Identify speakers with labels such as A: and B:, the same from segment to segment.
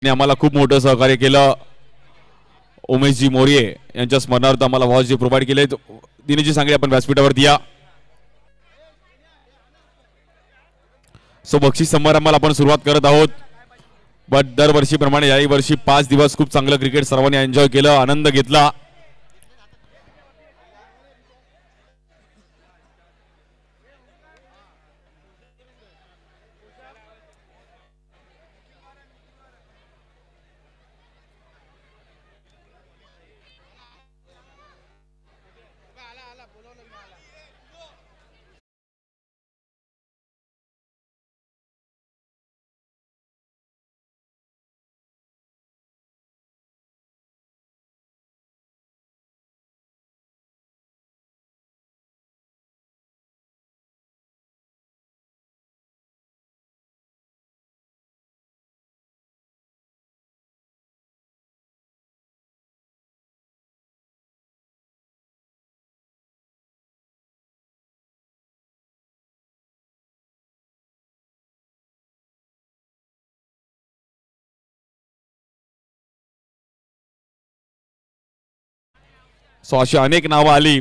A: आम्हाला खूप मोठं सहकार्य केलं. उमेशजी मोरिये यांच्या स्मरणार्थ आम्हाला वॉच जे प्रोव्हाइड केले. दिनेशजी सांगले आपण व्यासपीठावरती या. सो बक्षीस समारंभाला आपण सुरुवात करत आहोत. बट दरवर्षीप्रमाणे याही वर्षी 5 दिवस खूप चांगलं क्रिकेट सर्वांनी एन्जॉय केलं, आनंद घेतला. सो अशी अनेक नावं आली,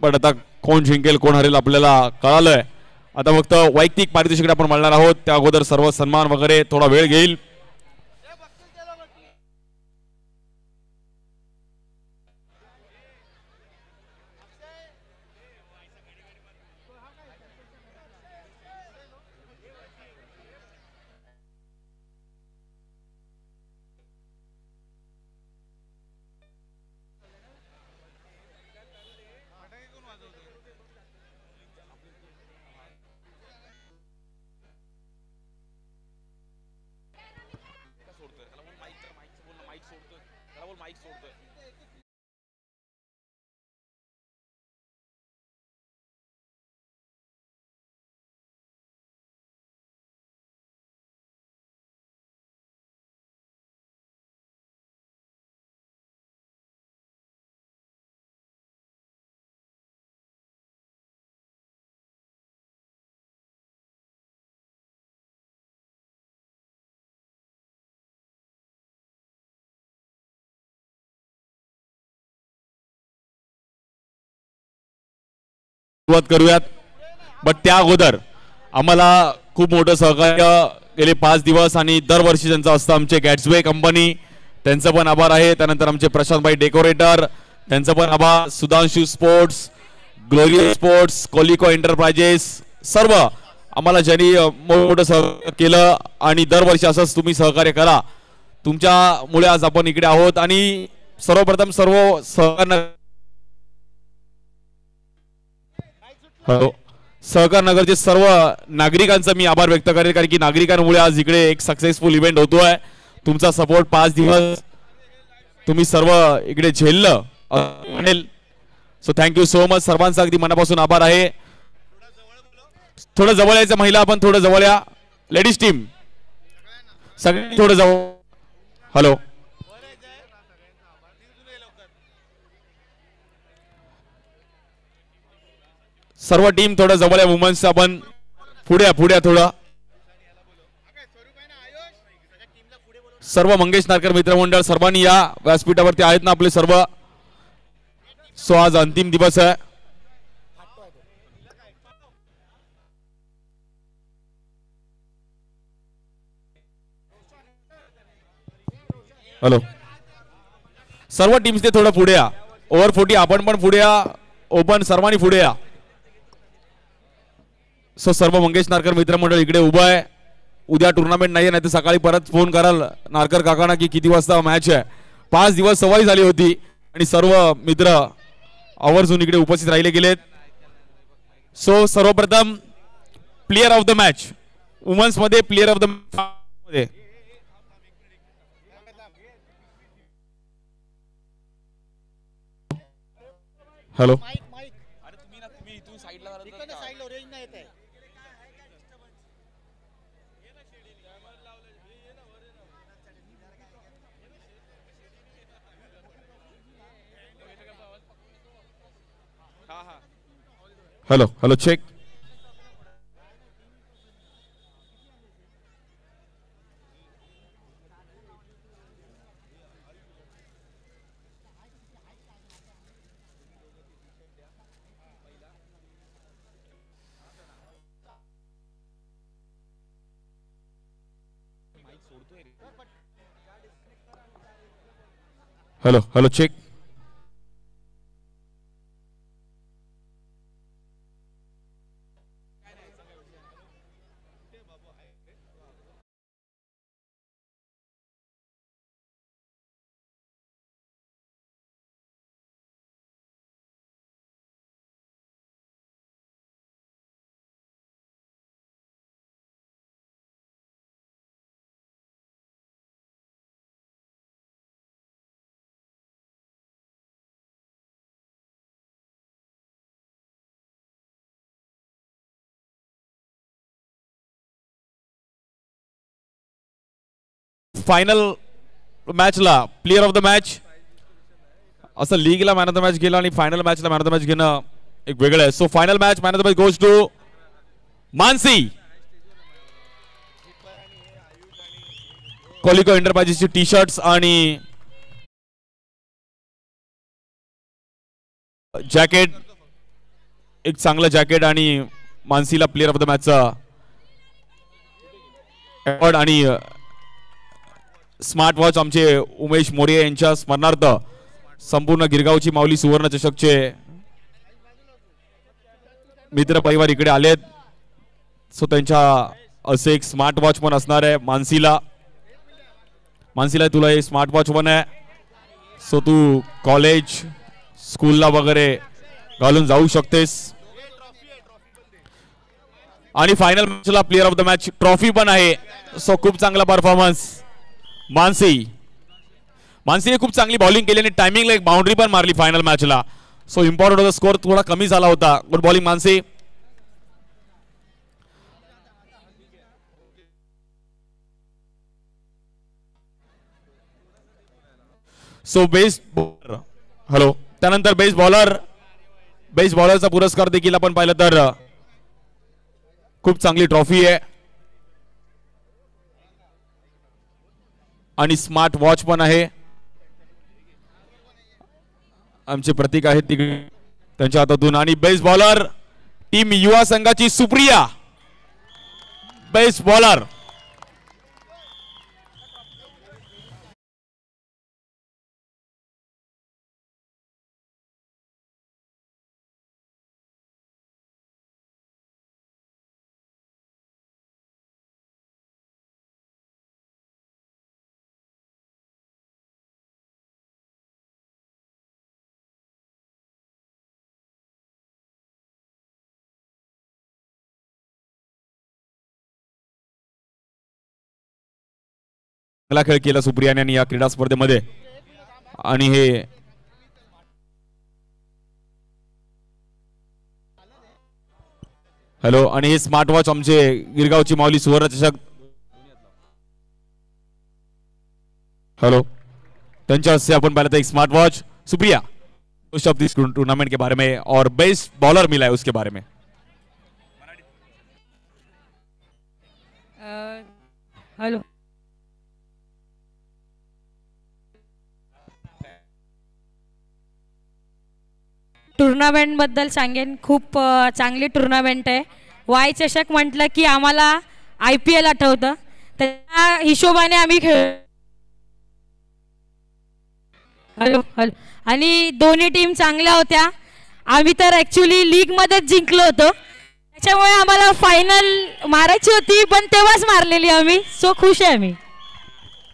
A: पण आता कोण जिंकेल कोण हरेल आपल्याला कळालंय. आता फक्त वैयक्तिक पारितोषिक आपण मिळणार आहोत. त्या अगोदर सर्व सन्मान वगैरे थोडा वेळ घेईल. सुरुवात करूयात. बट त्या अगोदर आम्हाला खूप मोठं सहकार्य गेले 5 दिवस आणि दरवर्षी त्यांचं असतं आमचे गॅट्सवे कंपनी, त्यांचं पण आभार आहे. त्यानंतर आमचे प्रशांतभाई डेकोरेटर, त्यांचं पण आभार. Sudhanshu sports, glorious sports, Koliko enterprises, सर्व आम्हाला ज्यांनी मोठं सहकार्य केलं आणि दरवर्षी असंच तुम्ही सहकार्य करा. तुमच्यामुळे आज आपण इकडे आहोत. आणि सर्वप्रथम सर्व सहकार नगरचे सर्व नागरिकांचा मी आभार व्यक्त करेन, कारण की नागरिकांमुळे आज इकडे एक सक्सेसफुल इव्हेंट होतोय. तुमचा सपोर्ट 5 दिवस तुम्ही सर्व इकडे झेललं म्हणेल. So thank you so much. सर्वांचा अगदी मनापासून आभार आहे. थोडं जवळ यायचं महिला, आपण थोडं जवळ या. लेडीज टीम सगळे थोडं जवळ. हॅलो, सर्व टीम थोडं जवळ या. वुमन्स आपण पुढे पुढे थोडं. सर्व मंगेश नारकर मित्रमंडळ सर्वांनी या. व्यासपीठावरती आहेत ना आपले सर्व. सो आज अंतिम दिवस आहे. हॅलो, सर्व टीम्सने थोडं पुढे या. ओव्हर 40 आपण पण पुढे या. ओपन सर्वांनी पुढे या. सो सर्व मंगेश नारकर मित्रमंडळ इकडे उभं आहे. उद्या टुर्नामेंट नाही तर सकाळी परत फोन कराल नारकर काकांना की किती वाजता मॅच आहे. 5 दिवस सवय झाली होती आणि सर्व मित्र आवर्जून इकडे उपस्थित राहिले गेलेत. सो सर्वप्रथम player of the match women's मध्ये, प्लेयर ऑफ द मध्ये hello, hello hello check. Hello hello check. Final मॅचला प्लेयर ऑफ द मॅच, असं लीगला मॅन ऑफ द मॅच गेला आणि फायनल मॅचला मॅन ऑफ द मॅच घेणं एक वेगळं आहे. So final match man of the match goes to Mansi. Koliko एंटरप्राइजेसची टी शर्ट्स आणि जॅकेट, एक चांगलं जॅकेट आणि मानसीला प्लेयर ऑफ द मॅचचा अवॉर्ड आणि स्मार्ट वॉच आमचे उमेश मोरे यांच्या स्मरणार्थ संपूर्ण गिरगावची माऊली सुवर्ण चषकचे मित्र परिवार इकडे आलेत. सो त्यांच्या असे एक स्मार्ट वॉच पण असणार आहे मानसीला. मानसीला तुला हे स्मार्ट वॉच पण आहे. सो तू कॉलेज स्कूलला वगैरे घालून जाऊ शकतेस. आणि फायनल मॅचला player of the match trophy पण आहे. सो खूप चांगला परफॉर्मन्स मानसीने खूप चांगली बॉलिंग केली आणि टायमिंगला एक बाउंड्री पण मारली फायनल मॅचला. सो इम्पॉर्टंट होता, स्कोर थोडा कमी झाला होता. Good bowling Mansi. So best bowler, hello, त्यानंतर बेस्ट बॉलरचा पुरस्कार देखील आपण पाहिलं तर खूप चांगली ट्रॉफी आहे आणि स्मार्ट वॉच पण आहे. आमचे प्रतीक आहेत तिकडे त्यांच्या हातातून. आणि बेस्ट बॉलर टीम युवा संघाची सुप्रिया, बेस्ट बॉलर. चांगला खेळ केला सुप्रियाने या क्रीडा स्पर्धेमध्ये. आणि हे हॅलो, आणि हे स्मार्ट वॉच आमचे गिरगावची माऊली सुवर्ण चषक, हेलो, त्यांच्या हस्ते अपन पहले था एक स्मार्ट वॉच. सुप्रिया उस ऑफ दिस टूर्नामेंट के बारे में और बेस्ट बॉलर मिला है उसके बारे में.
B: हेलो, टूर्नामेंट बद्दल सांगेन. खूप चांगली टूर्नामेंट आहे. वाय चषक म्हटलं की आम्हाला IPL आठवतं. त्या हिशोबाने आम्ही खेळ. हॅलो हॅलो, आणि दोन्ही टीम चांगल्या होत्या. आम्ही तर ॲक्च्युली लीगमध्येच जिंकलो होतो. त्याच्यामुळे आम्हाला फायनल मारायची होती पण तेव्हाच मारलेली आम्ही. सो खुश आहे आम्ही.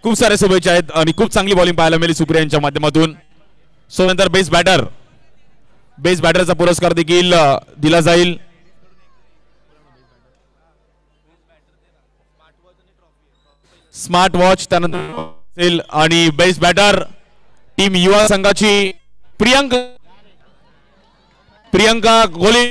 A: खूप सारे शुभेच्छा आहेत आणि खूप चांगली बॉलिंग पाहायला मिळाली सुप्रियांच्या माध्यमातून. सो नंतर बेस्ट बॅटरचा पुरस्कार देखील दिला जाईल. स्मार्ट वॉच त्यानंतर आणि बेस्ट बॅटर टीम युवा संघाची Priyanka Gole.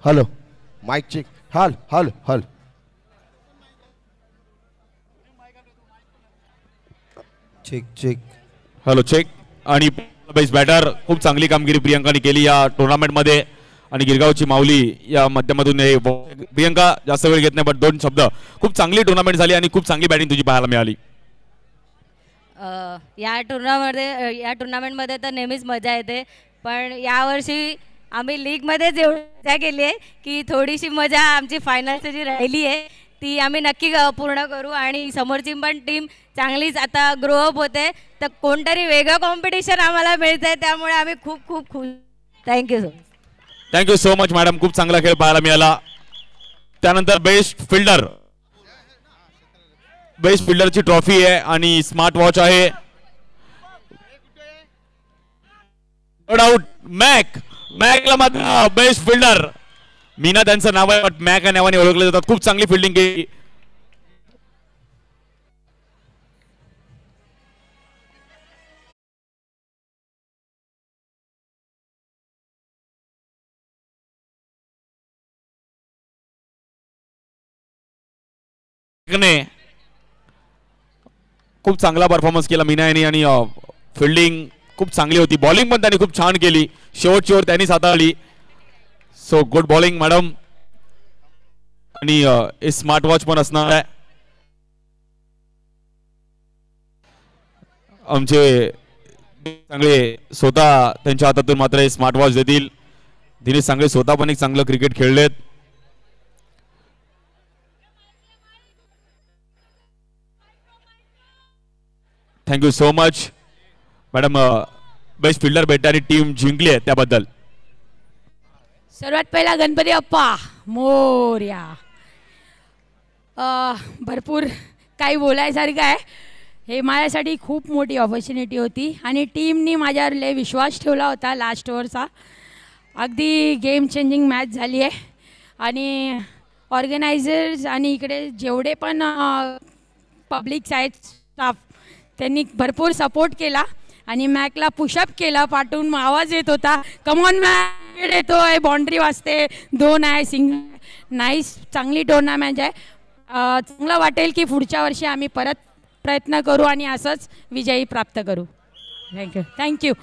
C: Hello, mic check. हाल हाल हाल चेक चेक
A: हॅलो चेक. आणि बेस्ट बॅटर खूप चांगली कामगिरी प्रियंकाने केली या टुर्नामेंटमध्ये. आणि गिरगावची माऊली या माध्यमातून प्रियंका जास्त वेळ घेत नाही पण 2 शब्द. खूप चांगली टुर्नामेंट झाली आणि खूप चांगली बॅटिंग तुझी पाहायला मिळाली.
D: या टुर्नामेंटमध्ये तर नेहमीच मजा येते, पण यावर्षी आम्ही लीगमध्येच एवढी मजा केली आहे की थोडीशी मजा आमची फायनलची जी राहिली आहे ती आम्ही नक्की पूर्ण करू. आणि समोरची पण टीम चांगलीच आता ग्रोअप होते, तर कोणतरी वेगळं कॉम्पिटिशन आम्हाला मिळतंय, त्यामुळे आम्ही खूप खूप खुश. Thank you so much.
A: Thank you so much madam. खूप चांगला खेळ पाहायला मिळाला. त्यानंतर बेस्ट फिल्डरची ट्रॉफी आहे आणि स्मार्ट वॉच आहे. नो डाऊट मॅकला मात्र बेस्ट फिल्डर. मीना त्यांचं नाव आहे बट मॅक या नावाने ओळखले जातात. खूप चांगली फिल्डिंग केली. खूप चांगला परफॉर्मन्स केला मीना यांनी आणि फिल्डिंग खूप चांगली होती. बॉलिंग पण त्यांनी खूप छान केली. शेवटची ओव्हर त्यांनी हाताळली. So good bowling madam. आणि स्मार्ट वॉच पण असणार आहे. आमचे चांगले स्वतः त्यांच्या हातातून मात्र स्मार्ट वॉच देतील. दिनेश सांगळे स्वतः पण एक चांगलं क्रिकेट खेळलेत. Thank you so much madam. Best fielder भेटते आणि टीम जिंकली आहे त्याबद्दल.
E: सर्वात पहिला गणपती अप्पा मोरया. भरपूर काही बोलायसारखं आहे. हे माझ्यासाठी खूप मोठी ऑपॉर्च्युनिटी होती आणि टीमनी माझ्यावर लय विश्वास ठेवला होता. लास्ट ओव्हरचा अगदी गेम चेंजिंग मॅच झाली आहे. आणि ऑर्गनायझर्स आणि इकडे जेवढे पण पब्लिक्स आहेत स्टाफ त्यांनी भरपूर सपोर्ट केला आणि मॅकला पुशअप केला. पाठवून आवाज येत होता कमॉन मॅक येतोय, बाउंड्री वाजते, 2 आहे, नाईस चांगली टुर्नामेंट आहे. चांगलं वाटेल की पुढच्या वर्षी आम्ही परत प्रयत्न करू आणि असंच विजयी प्राप्त करू. Thank you thank you.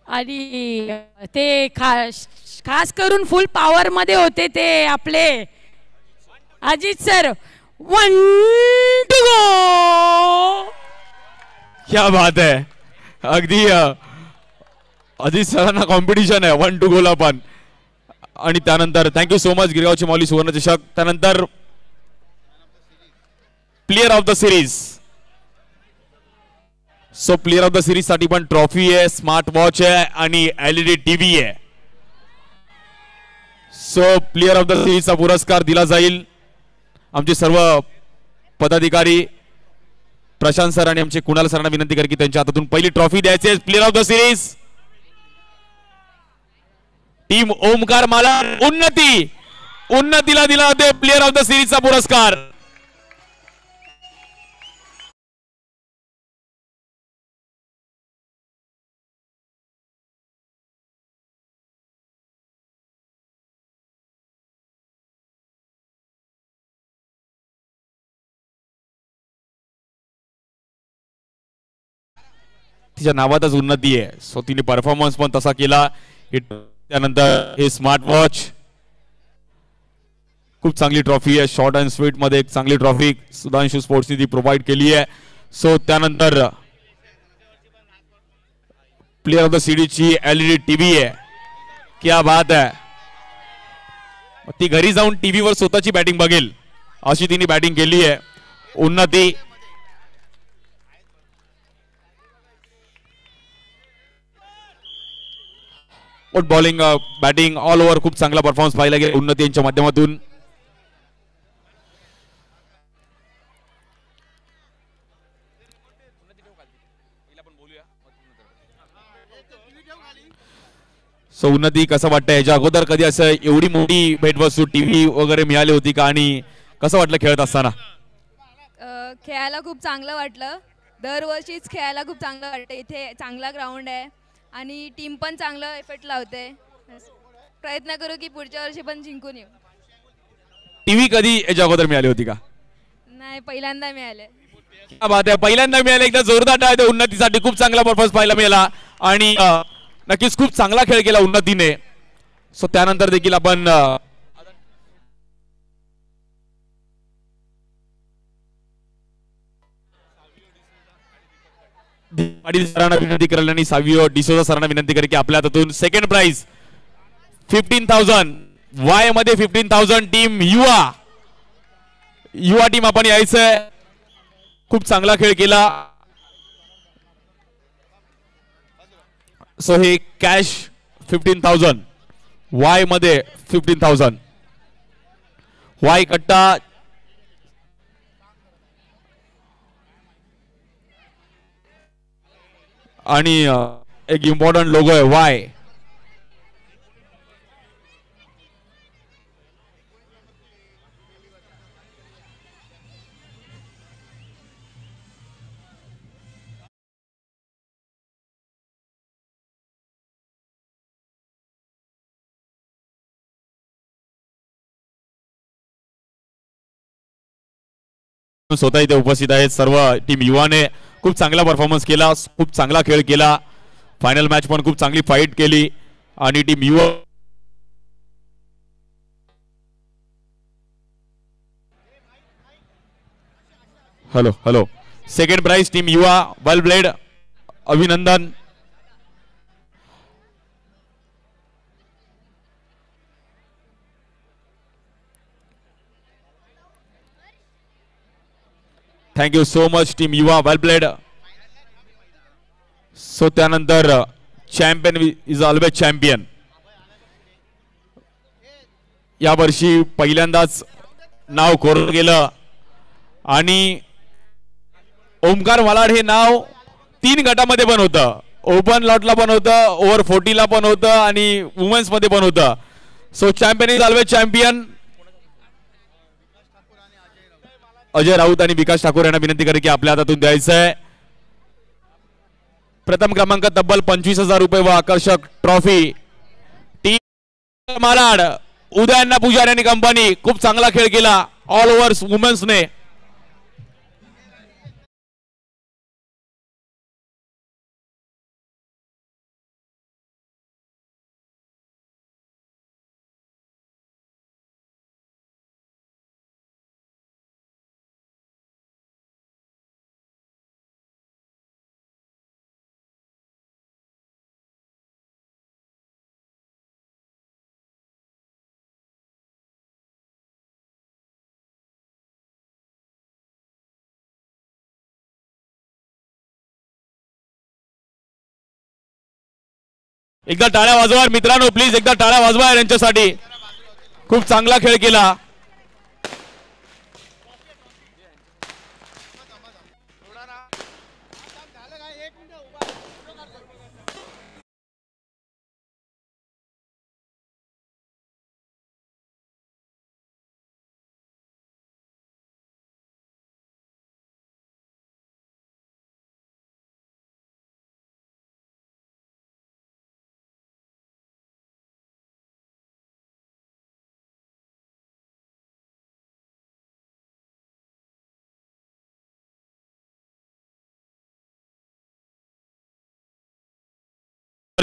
E: आणि ते खास करून फुल पॉवरमध्ये होते ते आपले अजित सर. 1 to go.
A: क्या बात आहे. अगदी अजित सरांना कॉम्पिटिशन आहे 1 to go ला पण. आणि त्यानंतर थँक्यू सो मच गिरगावची माऊली सुवर्ण चषक. त्यानंतर player of the series. So player of the series साठी पण ट्रॉफी आहे, स्मार्ट वॉच आहे आणि LED TV आहे. सो प्लेयर ऑफ द सिरीजचा पुरस्कार दिला जाईल. आमचे सर्व पदाधिकारी प्रशांत सर आणि आमचे कुणाल सरांना विनंती कर की त्यांच्या हातातून पहिली ट्रॉफी द्यायची. Player of the series team Omkar माला उन्नतीला दिला जाते प्लेयर ऑफ द सिरीजचा पुरस्कार. तिच्या नावातच उन्नती आहे. सो तिने परफॉर्मन्स पण तसा केला. त्यानंतर हे स्मार्ट वॉच खूप चांगली ट्रॉफी आहे. शॉर्ट अँड स्वीट मध्ये एक चांगली ट्रॉफी सुधांशू स्पोर्ट्सनी ती प्रोव्हाइड केली आहे. सो त्यानंतर प्लेयर ऑफ द सिरीजची LED TV आहे. क्या बात आहे. ती घरी जाऊन TV वर स्वतःची बॅटिंग बघेल अशी तिने बॅटिंग केली आहे. उन्नती बॉलिंग बॅटिंग ऑल ओव्हर खूप चांगला परफॉर्मन्स पाहिला गेला उन्नती यांच्या माध्यमातून. सो उन्नती कसं वाटतं. याच्या अगोदर कधी असं एवढी मोठी भेटवस्तू TV वगैरे मिळाली होती का आणि कसं वाटलं खेळत असताना.
F: खेळायला खूप चांगलं वाटलं. दरवर्षीच खेळायला खूप चांगलं वाटतं. इथे चांगला ग्राउंड आहे आणि टीम पण चांगलं एफर्ट लावते. प्रयत्न करू की पुढच्या वर्षी पण जिंकून येऊ.
A: टीव्ही कधी याच्या अगोदर मिळाली होती का?
F: नाही, पहिल्यांदा मिळाले.
A: क्या बात आहे, पहिल्यांदा मिळाले. एकदा जोरदार टाळ्या द्या उन्नतीसाठी. खूप चांगला परफॉर्मन्स पाहायला मिळाला आणि नक्कीच खूप चांगला खेळ केला उन्नतीने. सो त्यानंतर देखील आपण सरांना विनंती करायला आणि सावियो डिसोजा सरांना विनंती करेल की आपल्या हातातून सेकंड प्राइज 15,000 वाय मध्ये 15,000 टीम युवा टीम आपण यायचंय. खूप चांगला खेळ केला. सो हे कॅश 15,000 वाय मध्ये 15,000 वाय कट्टा आणि एक इम्पॉर्टंट लोगो आहे वाय. स्वतः इथे उपस्थित आहेत सर्व टीम युवाने खूप चांगला परफॉर्मन्स केला. खूप चांगला खेळ केला. फायनल मॅच पण खूप चांगली फाईट केली आणि team Yuva hello hello second prize team Yuva well played. अभिनंदन. Thank you so much team Yuva well played. So त्यानंतर चॅम्पियन इज ऑलवेज चॅम्पियन. या वर्षी पहिल्यांदाच नाव कोरलं गेलं आणि ओमकार मालाड हे नाव 3 गटामध्ये पण होतं. ओपन लॉटला पण होतं, ओव्हर 40ला पण होतं आणि वुमेन्स मध्ये पण होतं. So champion is always champion. Ajay Raut आणि विकास ठाकूर यांना विनंती करेल की आपल्या हातातून द्यायचंय. प्रथम क्रमांक तब्बल 25,000 रुपये व आकर्षक ट्रॉफी टीम मालाड. उदयन्ना पुजारी आणि कंपनी खूप चांगला खेळ केला ऑल ओव्हर वुमेन्सने. एकदा टाळ्या वाजवा मित्रांनो, प्लीज एकदा टाळ्या वाजवा यांच्यासाठी. खूप चांगला खेळ केला.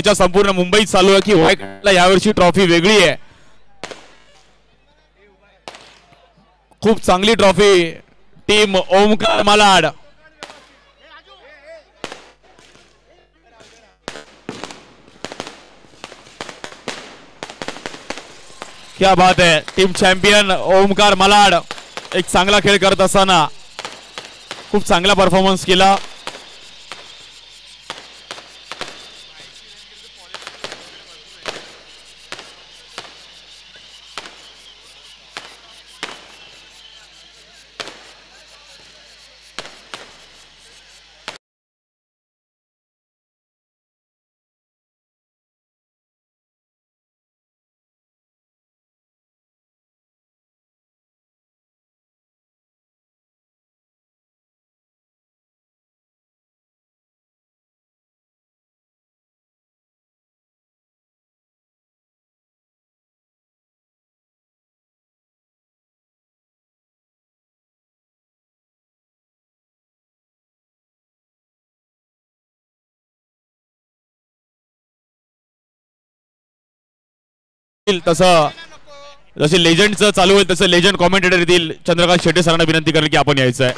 A: संपूर्ण मुंबईत चालू आहे की वायकडला यावर्षी ट्रॉफी वेगळी आहे. खूप चांगली ट्रॉफी टीम ओमकार मालाड. क्या बात है. टीम चॅम्पियन ओमकार मालाड एक चांगला खेळ करत असताना खूप चांगला परफॉर्मन्स केला. तसं जसे लेजंडचं चालू होईल तसं लेजंड कॉमेंटेटर येतील. चंद्रकांत शेट्टे सरांना विनंती करेल की आपण यायचं आहे.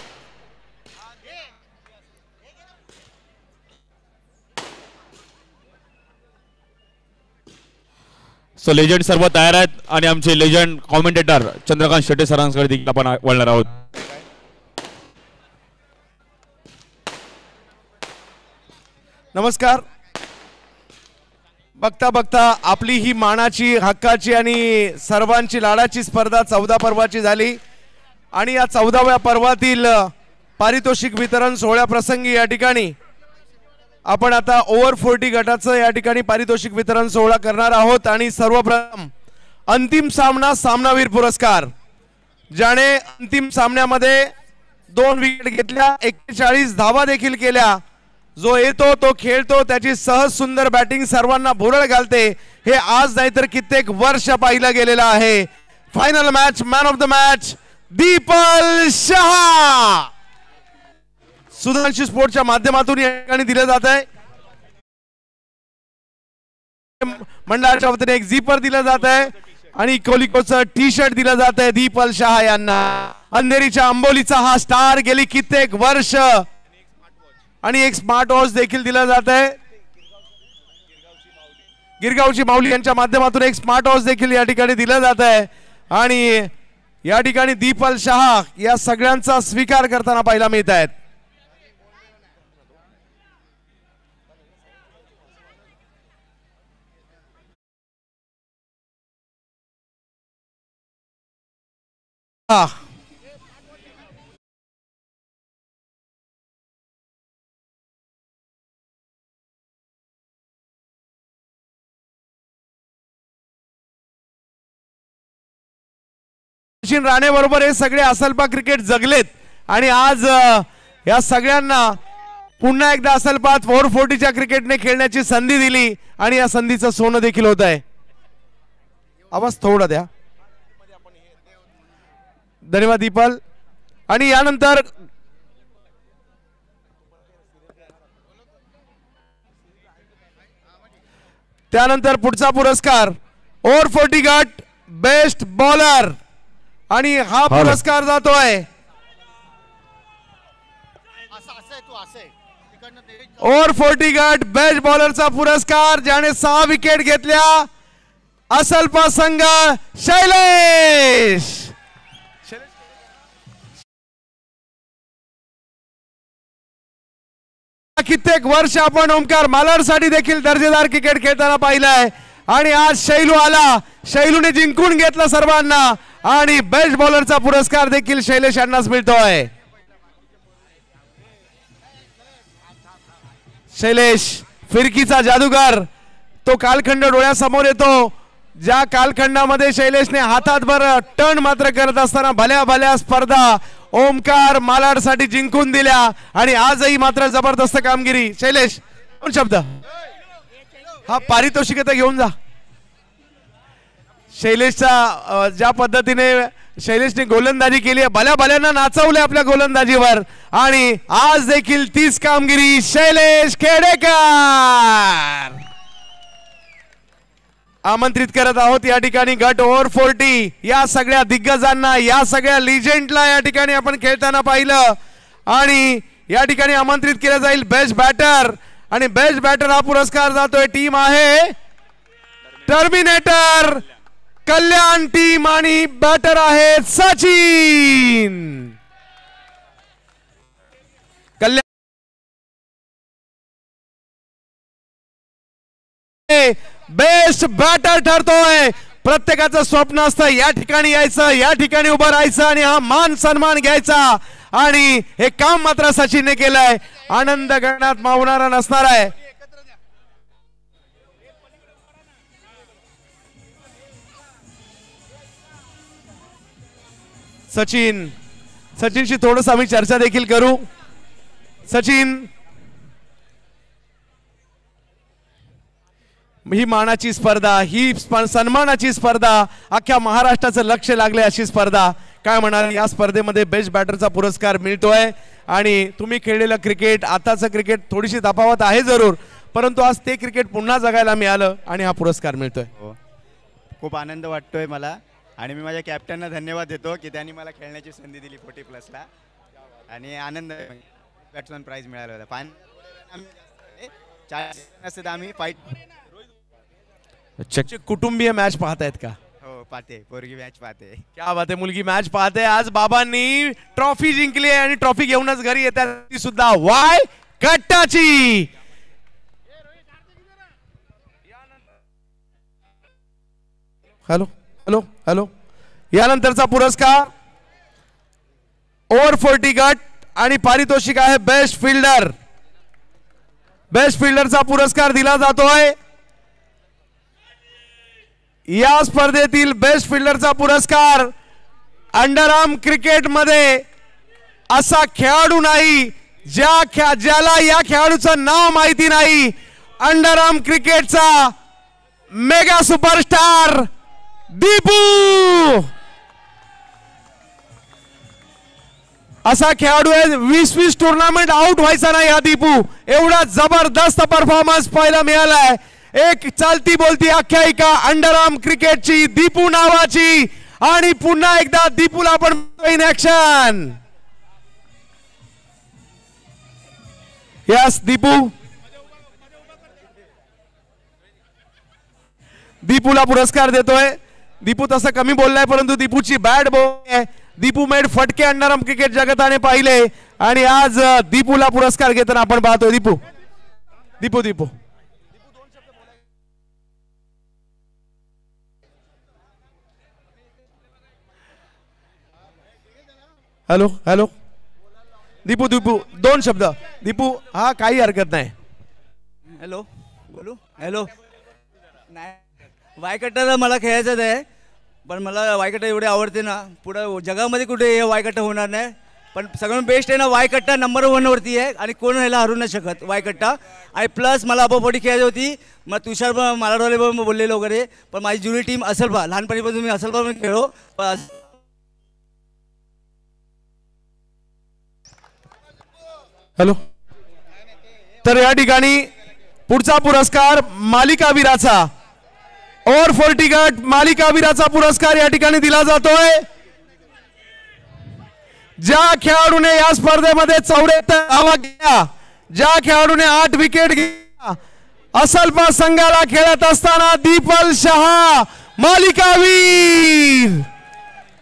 A: सो लेजंड सर्व तयार आहेत आणि आमचे लेजंड कॉमेंटेटर चंद्रकांत शेट्टे सरांकडे देखील आपण वळणार आहोत.
G: नमस्कार. बघता बघता आपली ही मानाची हक्काची आणि सर्वांची लाडाची स्पर्धा 14 पर्वाची झाली आणि या 14व्या पर्वातील पारितोषिक वितरण सोहळ्याप्रसंगी या ठिकाणी आपण आता ओव्हर 40 गटाचं या ठिकाणी पारितोषिक वितरण सोहळा करणार आहोत. आणि सर्वप्रथम अंतिम सामना सामनावीर पुरस्कार, ज्याने अंतिम सामन्यामध्ये 2 विकेट घेतल्या, 41 धावा देखील केल्या, जो येतो तो खेळतो, त्याची सहज सुंदर बॅटिंग सर्वांना भुरळ घालते, हे आज नाही तर कित्येक वर्ष पाहिलं गेलेलं आहे. Final match, man of the match Dipal Shah Sudhanshi स्पोर्टच्या माध्यमातून या ठिकाणी दिलं जात आहे. मंडळाच्या वतीने एक झिपर दिलं जात आहे आणि कोलिकोचं टी शर्ट दिलं जात आहे दीपल शहा यांना. अंधेरीच्या अंबोलीचा हा स्टार गेली कित्येक वर्ष आणि एक स्मार्ट वॉच देखील दिला जात आहे. गिरगावची माऊली यांच्या माध्यमातून एक स्मार्ट वॉच देखील या ठिकाणी दिलं जात आहे आणि या ठिकाणी दीपल शहा या सगळ्यांचा स्वीकार करताना पाहायला मिळत आहेत. सचिन राणे बरोबर हे सगळे असलपा क्रिकेट जगलेत आणि आज या सगळ्यांना पुन्हा एकदा असलपात 440च्या क्रिकेटने खेळण्याची संधी दिली आणि या संधीचं सोनं देखील होत आहे. आवाज थोडा द्या. धन्यवाद दीपल. आणि यानंतर त्यानंतर पुढचा पुरस्कार ओव्हर 40 गट बेस्ट बॉलर आणि हा पुरस्कार जातोय ओव्हर 40 गट बेस्ट बॉलरचा पुरस्कार, ज्याने 6 विकेट घेतल्या, असलपा संघ शैलेश. कित्येक वर्ष आपण ओमकार मालाडसाठी देखील दर्जेदार क्रिकेट खेळताना पाहिलंय आणि आज शैलू आला, शैलूने जिंकून घेतलं सर्वांना आणि बेस्ट बॉलरचा पुरस्कार देखील शैलेश यांनाच मिळतोय. शैलेश फिरकीचा जादूगार, तो कालखंड डोळ्यासमोर येतो, ज्या कालखंडामध्ये शैलेशने हातात भर टर्न मात्र करत असताना भल्या भल्या स्पर्धा ओमकार मालाडसाठी जिंकून दिल्या आणि आजही मात्र जबरदस्त कामगिरी. शैलेश दोन शब्द, हा पारितोषिक घेऊन जा. शैलेशचा ज्या पद्धतीने शैलेशने गोलंदाजी केली आहे, भल्या भल्यांना नाचवले आपल्या गोलंदाजीवर आणि आज देखील तीच कामगिरी शैलेश खेडेकर. आमंत्रित करत आहोत या ठिकाणी गट ओव्हर 40 या सगळ्या दिग्गजांना, या सगळ्या लिजेंडला या ठिकाणी आपण खेळताना पाहिलं आणि या ठिकाणी आमंत्रित केलं जाईल बेस्ट बॅटर आणि बेस्ट बॅटर हा पुरस्कार जातोय, टीम आहे टर्मिनेटर कल्याण टीम आणि बॅटर आहे सचिन. कल्याण बेस्ट बॅटर ठरतोय. प्रत्येकाचं स्वप्न असतं या ठिकाणी यायचं, या ठिकाणी उभं राहायचं आणि हा मान सन्मान घ्यायचा आणि हे काम मात्र सचिनने केलंय. आनंद गगनात मावणारा नसणार आहे. सचिनशी थोडंसं आम्ही चर्चा देखील करू. सचिन, ही मानाची स्पर्धा, ही सन्मानाची स्पर्धा, अख्ख्या महाराष्ट्राचं लक्ष लागले अशी स्पर्धा, काय म्हणाल या स्पर्धेमध्ये बेस्ट बॅटरचा पुरस्कार मिळतोय आणि तुम्ही खेळलेलं क्रिकेट, आताचं क्रिकेट थोडीशी तफावत आहे जरूर, परंतु आज ते क्रिकेट पुन्हा जगायला मिळालं आणि हा पुरस्कार मिळतोय.
H: खूप आनंद वाटतोय मला आणि मी माझ्या कॅप्टनना धन्यवाद देतो की त्यांनी मला खेळण्याची संधी दिली 40+ला आणि आनंद बॅट्समन प्राइज मिळाला होता. फायनल आम्ही फाईट
G: कुटुंबीय मॅच पाहतायत का?
H: हो पाहते, पोरगी मॅच पाहते.
G: क्या बात आहे, मुलगी मॅच पाहते. आज बाबांनी ट्रॉफी जिंकली आणि ट्रॉफी घेऊनच घरी येतात ती सुद्धा वाय कट्टाची. Hello hello hello. यानंतरचा पुरस्कार ओव्हर 40 गट आणि पारितोषिक आहे बेस्ट फिल्डर. बेस्ट फिल्डरचा पुरस्कार दिला जातोय. या स्पर्धेतील बेस्ट फिल्डरचा पुरस्कार अंडरआर्म क्रिकेटमध्ये असा खेळाडू नाही ज्याला या खेळाडूचं नाव माहिती नाही. अंडरआर्म क्रिकेटचा मेगा सुपरस्टार दीपू. असा खेळाडू आहे 20 टुर्नामेंट आउट व्हायचा नाही हा दीपू. एवढा जबरदस्त परफॉर्मन्स पाहायला मिळालाय. एक चालती बोलती आख्यायिका अंडरआर्म क्रिकेटची दीपू नावाची. आणि पुन्हा एकदा दीपूला आपण इन ऍक्शन. यस दीपू. दीपूला पुरस्कार देतोय. दीपू तसं कमी बोललाय परंतु दीपूची बॅट बॉल आहे. दीपू मेड फटके अंडरआर्म क्रिकेट जगताने पाहिले आणि आज दीपूला पुरस्कार घेताना आपण पाहतोय. Deepu Deepu Deepu hello hello. दीपू दीपू 2 शब्द. दीपू हा काही हरकत नाही.
I: हॅलो बोलू. हॅलो. नाही वायकट्टा मला खेळायचंच आहे पण मला वायकट्टा एवढे आवडते ना पुढं जगामध्ये कुठे हे वायकट्टा होणार नाही. पण सगळ्यात बेस्ट आहे ना वायकट्टा नंबर 1 वरती आहे आणि कोण ह्याला हरू नाही शकत वायकट्टा. आणि प्लस मला अपोपोटी खेळायची होती. मग तुषार मालाडवाले बोललेलो वगैरे पण माझी जुनी टीम असलपा लहानपणीपासून मी असलपा पण खेळो.
G: हॅलो. तर या ठिकाणी पुढचा पुरस्कार मालिकावीराचा ओव्हर 40 गट मालिकावीराचा पुरस्कार या ठिकाणी दिला जातोय. ज्या खेळाडूने या स्पर्धेमध्ये 74 धावा केल्या, ज्या खेळाडूने 8 विकेट घेतल्या, असलपा संघाला खेळत असताना दीपल शहा मालिकावीर.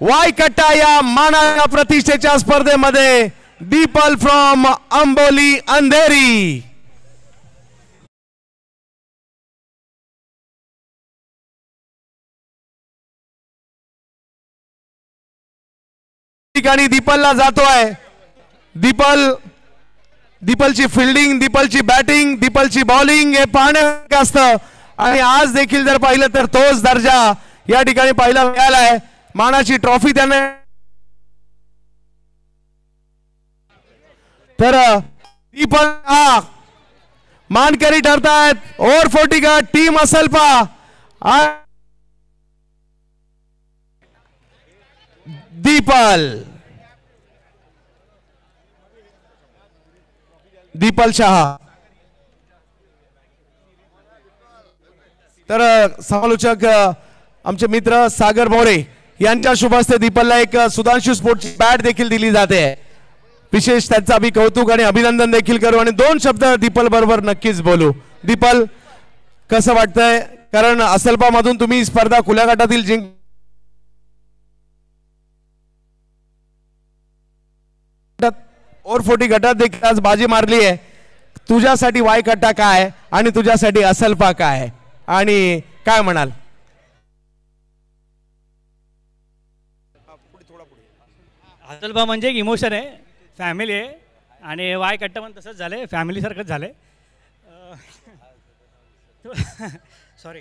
G: वायकट्टा या मानाच्या प्रतिष्ठेच्या स्पर्धेमध्ये दीपल फ्रॉम अंबोली अंधेरी. ठिकाणी दीपलला जातोय. दीपलची फिल्डिंग, दीपलची बॅटिंग, दीपलची बॉलिंग हे पाहण्यासारखं असतं आणि आज देखील जर पाहिलं तर तोच दर्जा या ठिकाणी पाहायला मिळालाय. मानाची ट्रॉफी त्याने. तर दीपल हा मानकरी ठरतायत ओव्हर 40 गट टीम असलपा. दीपल शहा. तर समालोचक आमचे मित्र सागर मोरे यांच्या शुभ हस्ते दीपलला एक सुधांशू स्पोर्ट्सची बॅट देखील दिली जाते. विशेष त्यांचं आम्ही कौतुक आणि अभिनंदन देखील करू आणि 2 शब्द दीपल बरोबर नक्कीच बोलू. दीपल कसं वाटतंय, कारण असलपा मधून तुम्ही स्पर्धा खुल्या गटातील जिंक ओव्हर 40 गटात देखील आज बाजी मारली आहे. तुझ्यासाठी वायकट्टा काय आणि तुझ्यासाठी असलपा काय आणि काय म्हणाल?
J: असलपा म्हणजे एक इमोशन आहे, फॅमिली आहे आणि वायकट्टा पण तसंच झालं आहे, फॅमिलीसारखंच झालं आहे. सॉरी.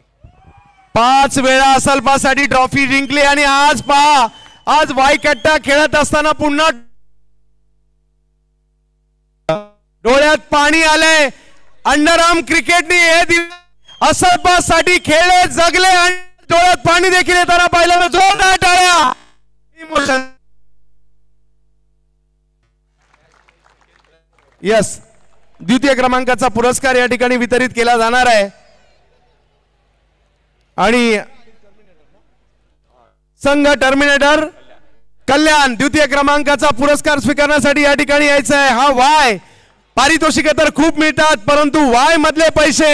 G: 5 वेळा असलपासाठी ट्रॉफी जिंकली आणि आज पहा, आज वायकट्टा खेळत असताना पुन्हा डोळ्यात पाणी आलंय. अंडरआर्म क्रिकेटने हे दिवस असलपासाठी खेळले, जगले आणि डोळ्यात पाणी देखील येताना पाहिलं. जोरदार टाळ्या. इमोशन. यस, द्वितीय क्रमांकाचा पुरस्कार या ठिकाणी वितरित केला जाणार आहे आणि संघ टर्मिनेटर कल्याण द्वितीय क्रमांकाचा पुरस्कार स्वीकारण्यासाठी या ठिकाणी यायचं आहे. हा वाय पारितोषिके तर खूप मिळतात, परंतु वाय मधले पैसे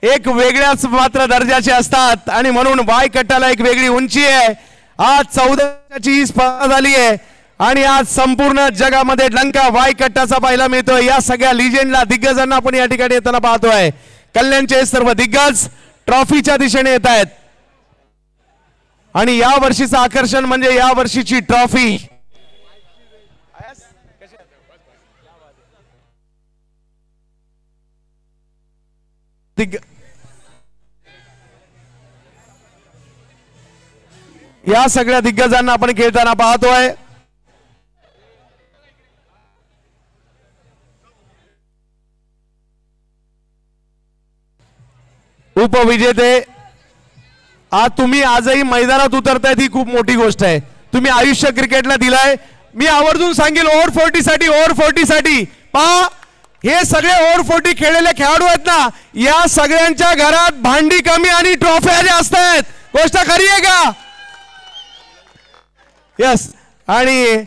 G: एक वेगळ्याच मात्र दर्जाचे असतात आणि म्हणून वाय कट्टाला एक वेगळी उंची आहे. आज 14ची स्पर्धा झाली आहे आणि आज संपूर्ण जगामध्ये डंका वाय कट्टाचा पाहायला मिळतोय. या सगळ्या लिजेंडला दिग्गजांना आपण या ठिकाणी येताना पाहतोय. कल्याणचे सर्व दिग्गज ट्रॉफीच्या दिशेने येत आहेत आणि या वर्षीचं आकर्षण म्हणजे या वर्षीची ट्रॉफी. या सगळ्या दिग्गजांना आपण खेळताना पाहतोय. उपविजेते आज तुम्ही आजही मैदानात उतरतायत ही खूप मोठी गोष्ट आहे. तुम्ही आयुष्य क्रिकेटला दिलाय. मी आवर्जून सांगेल ओव्हर 40 साठी पहा हे सगळे ओव्हर 40 खेळलेले खेळाडू आहेत ना, या सगळ्यांच्या घरात भांडी कमी आणि ट्रॉफ्या जास्त आहेत. गोष्ट खरी आहे का? यस. आणि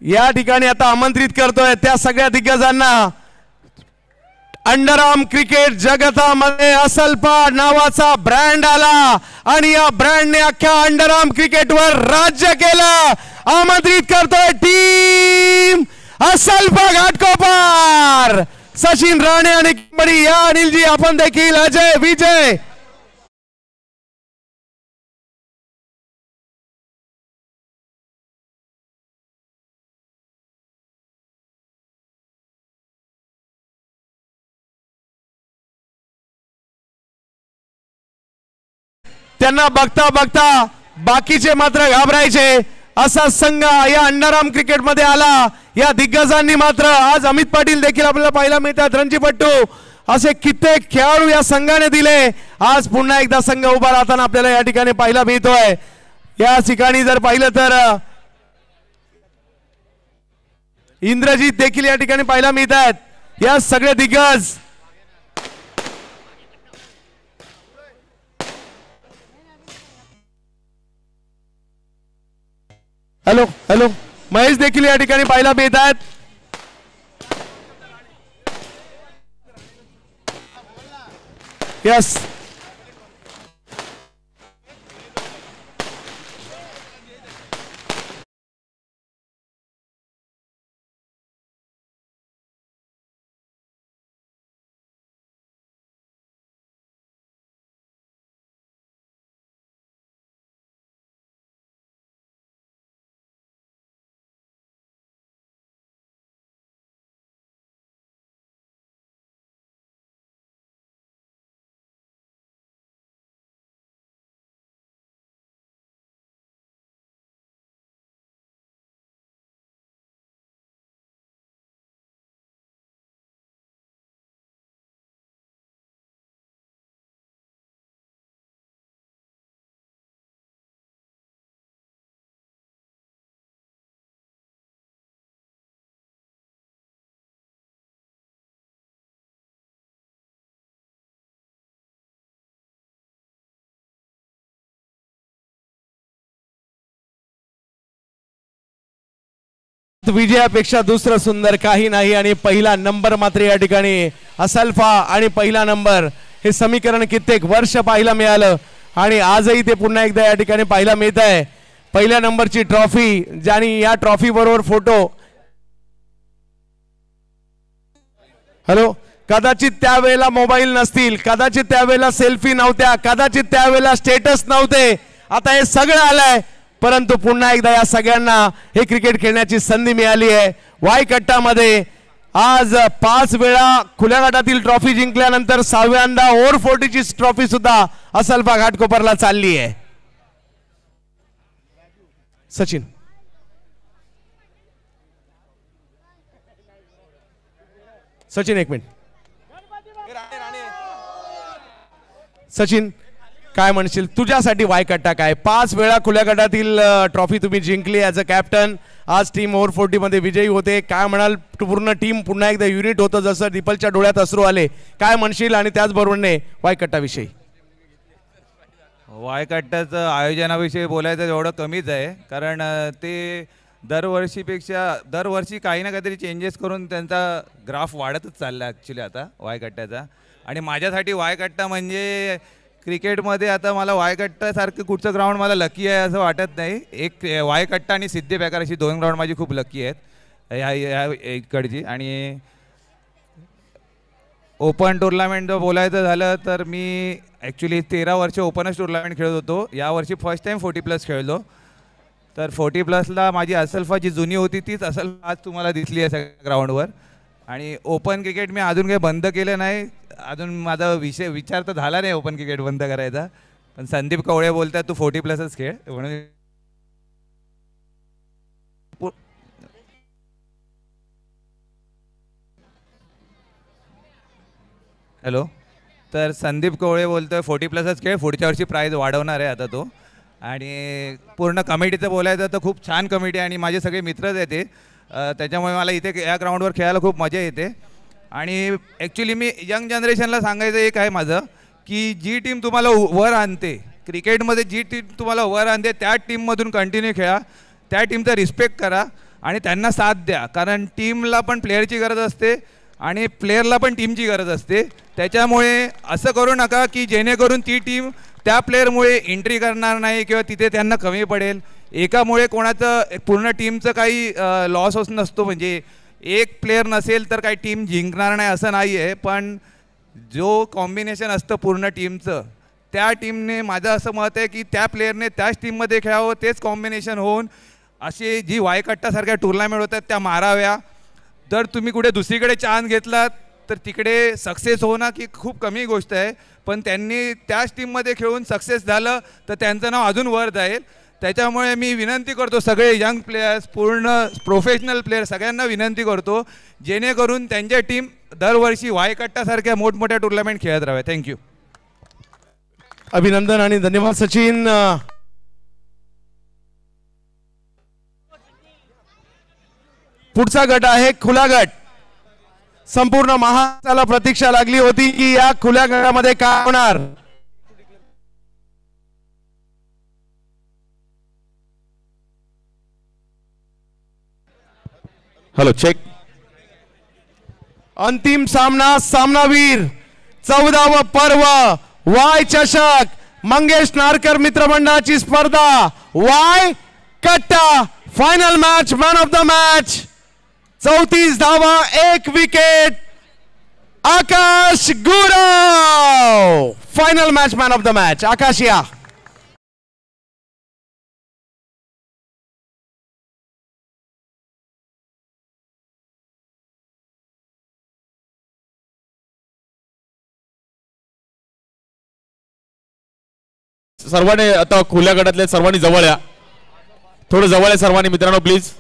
G: या ठिकाणी आता आमंत्रित करतोय त्या सगळ्या दिग्गजांना. अंडरआर्म क्रिकेट जगतामध्ये असल्फा नावाचा ब्रँड आला आणि या ब्रँडने अख्ख्या अंडरआर्म क्रिकेटवर राज्य केलं. आमंत्रित करतोय टीम असल्फा घाटकोपर. सचिन राणे आणि कंपनी. या अनिलजी आपण देखील अजय विजय त्यांना बघता बघता बाकीचे मात्र घाबरायचे. असा संघ या अंडरआर्म क्रिकेट मध्ये आला. या दिग्गजांनी मात्र आज अमित पाटील देखील आपल्याला पाहायला मिळतात. रणजीपट्टू असे कित्येक खेळाडू या संघाने दिले. आज पुन्हा एकदा संघ उभा राहताना आपल्याला या ठिकाणी पाहायला मिळतोय. या ठिकाणी जर पाहिलं तर इंद्रजीत देखील या ठिकाणी पाहायला मिळतात. या सगळे दिग्गज हॅलो हॅलो महेश देखील या ठिकाणी पाहायला मिळत आहेत. यस. विजयापेक्षा दुसरं सुंदर काही नाही आणि पहिला नंबर मात्र या ठिकाणी असल्फा आणि पहिला नंबर हे समीकरण कित्येक वर्ष पाहायला मिळालं आणि आजही ते पुन्हा एकदा या ठिकाणी पाहायला मिळत आहे. पहिल्या नंबरची ट्रॉफी ज्यानी या ट्रॉफी बरोबर फोटो. हॅलो. कदाचित त्यावेळेला मोबाईल नसतील, कदाचित त्यावेळेला सेल्फी नव्हत्या, कदाचित त्यावेळेला स्टेटस नव्हते. आता हे सगळं आलंय परंतु पुन्हा एकदा या सगळ्यांना हे क्रिकेट खेळण्याची संधी मिळाली आहे. वाय कट्टामध्ये आज 5 वेळा खुल्या गटातील ट्रॉफी जिंकल्यानंतर 6व्यांदा ओव्हर 40ची ट्रॉफी सुद्धा असल्फा घाटकोपरला चालली आहे. सचिन सचिन एक मिनिट. सचिन काय म्हणशील तुझ्यासाठी वाय कट्टा काय? 5 वेळा खुल्या गटातील ट्रॉफी तुम्ही जिंकली ॲज अ कॅप्टन. आज टीम ओव्हर 40 मध्ये विजयी होते. काय म्हणाल? पूर्ण टीम पुन्हा एकदा युनिट होतं जसं दीपलच्या डोळ्यात अश्रू आले. काय म्हणशील आणि त्याचबरोबरने वाय कट्टाविषयी?
K: वायकट्ट्याचं आयोजनाविषयी बोलायचं एवढं कमीच आहे, कारण ते दरवर्षी काही ना काहीतरी चेंजेस करून त्यांचा ग्राफ वाढतच चालला ॲक्च्युली आता वायकट्ट्याचा. आणि माझ्यासाठी वायकट्टा म्हणजे क्रिकेटमध्ये आता मला वायकट्टासारखं कुठचं ग्राउंड मला लकी आहे असं वाटत नाही. एक वायकट्टा आणि सिद्धी बेकार अशी 2 ग्राउंड माझी खूप लकी आहेत ह्या इकडची. आणि ओपन टुर्नामेंट बोलायचं झालं तर मी ॲक्च्युली 13 वर्ष ओपनच टुर्नामेंट खेळत होतो. यावर्षी फर्स्ट टाईम 40+ खेळलो. तर 40+ला माझी असल्फा जी जुनी होती तीच असल्फा आज तुम्हाला दिसली आहे सगळ्या ग्राउंडवर. आणि ओपन क्रिकेट मी अजून काही बंद केलं नाही. अजून माझा विचार तर झाला नाही ओपन क्रिकेट बंद करायचा. पण संदीप कवळे बोलतात तू 40+च खेळ म्हणून. हॅलो, तर संदीप कवळे बोलतोय 40+च खेळ, पुढच्या वर्षी प्राईज वाढवणार आहे आता तो. आणि पूर्ण कमिटीचं बोलायचं तर खूप छान कमिटी आहे आणि माझे सगळे मित्रच येते, त्याच्यामुळे मला इथे या ग्राउंडवर खेळायला खूप मजा येते. आणि ॲक्च्युली मी यंग जनरेशनला सांगायचं एक आहे माझं, की जी टीम तुम्हाला वर आणते क्रिकेटमध्ये, जी टीम तुम्हाला वर आणते त्या टीममधून कंटिन्यू खेळा, त्या टीमचा रिस्पेक्ट करा आणि त्यांना साथ द्या. कारण टीमला पण प्लेअरची गरज असते आणि प्लेअरला पण टीमची गरज असते. त्याच्यामुळे असं करू नका की जेणेकरून ती टीम त्या प्लेअरमुळे एंट्री करणार नाही किंवा तिथे त्यांना कमी पडेल. एकामुळे कोणाचं पूर्ण टीमचं काही लॉस होत नसतो. म्हणजे एक प्लेअर नसेल तर काही टीम जिंकणार नाही असं नाही आहे. पण जो कॉम्बिनेशन असतं पूर्ण टीमचं, त्या टीमने माझं असं मत आहे की त्या प्लेअरने त्याच टीममध्ये खेळावं, तेच कॉम्बिनेशन होऊन असे जी वायकट्टासारख्या टुर्नामेंट होतात त्या माराव्या. जर तुम्ही कुठे दुसरीकडे चान्स घेतलात तर तिकडे सक्सेस होणं की खूप कमी गोष्ट आहे. पण त्यांनी त्याच टीममध्ये खेळून सक्सेस झालं तर त्यांचं नाव अजून वर जाईल. त्याच्यामुळे मी विनंती करतो सगळे यंग प्लेयर्स, पूर्ण प्रोफेशनल प्लेयर्स सगळ्यांना विनंती करतो जेणेकरून त्यांच्या टीम दरवर्षी वायकट्टासारख्या मोठमोठ्या टुर्नामेंट खेळत राहाव्या. थँक्यू.
G: अभिनंदन आणि धन्यवाद सचिन. पुढचा गट आहे खुला गट. संपूर्ण महाराष्ट्राला प्रतीक्षा लागली होती की या खुल्या गटामध्ये काय होणार.
A: Hello, check.
G: अंतिम सामना, सामनावीर, 14व पर्व वाय चषक, मंगेश नारकर मित्रमंडळाची स्पर्धा, Y Katta. Final match, man of the match, 34 धावा, 1 wicket, Akash Gurav. Final match, man of the match, Akash या.
A: सर्वांनी आता खुल्या गटातले सर्वांनी जवळ या, थोडं जवळ या सर्वांनी मित्रांनो प्लीज.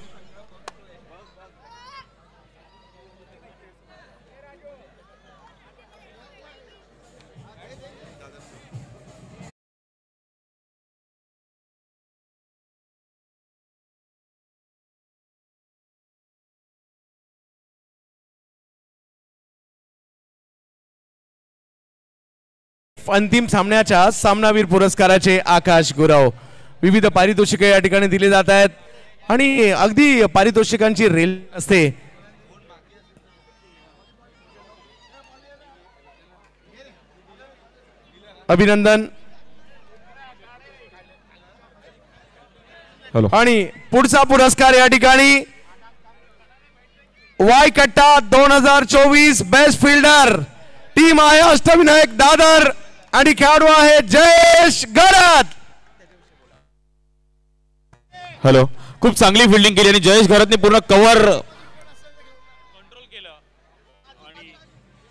G: अंतिम सामन्याच्या सामनावीर पुरस्काराचे आकाश गुरव. विविध पारितोषिके या ठिकाणी दिली जात आहेत आणि अगदी पारितोषिकांची रेल असते. अभिनंदन. आणि पुढचा पुरस्कार या ठिकाणी वाय कट्टा 2024 बेस्ट फिल्डर टीम आहे अष्टविनायक दादर आणि खेळाडू आहे जयेश घरत.
A: हॅलो, खूप चांगली फिल्डिंग केली आणि जयेश घरतने पूर्ण कव्हर.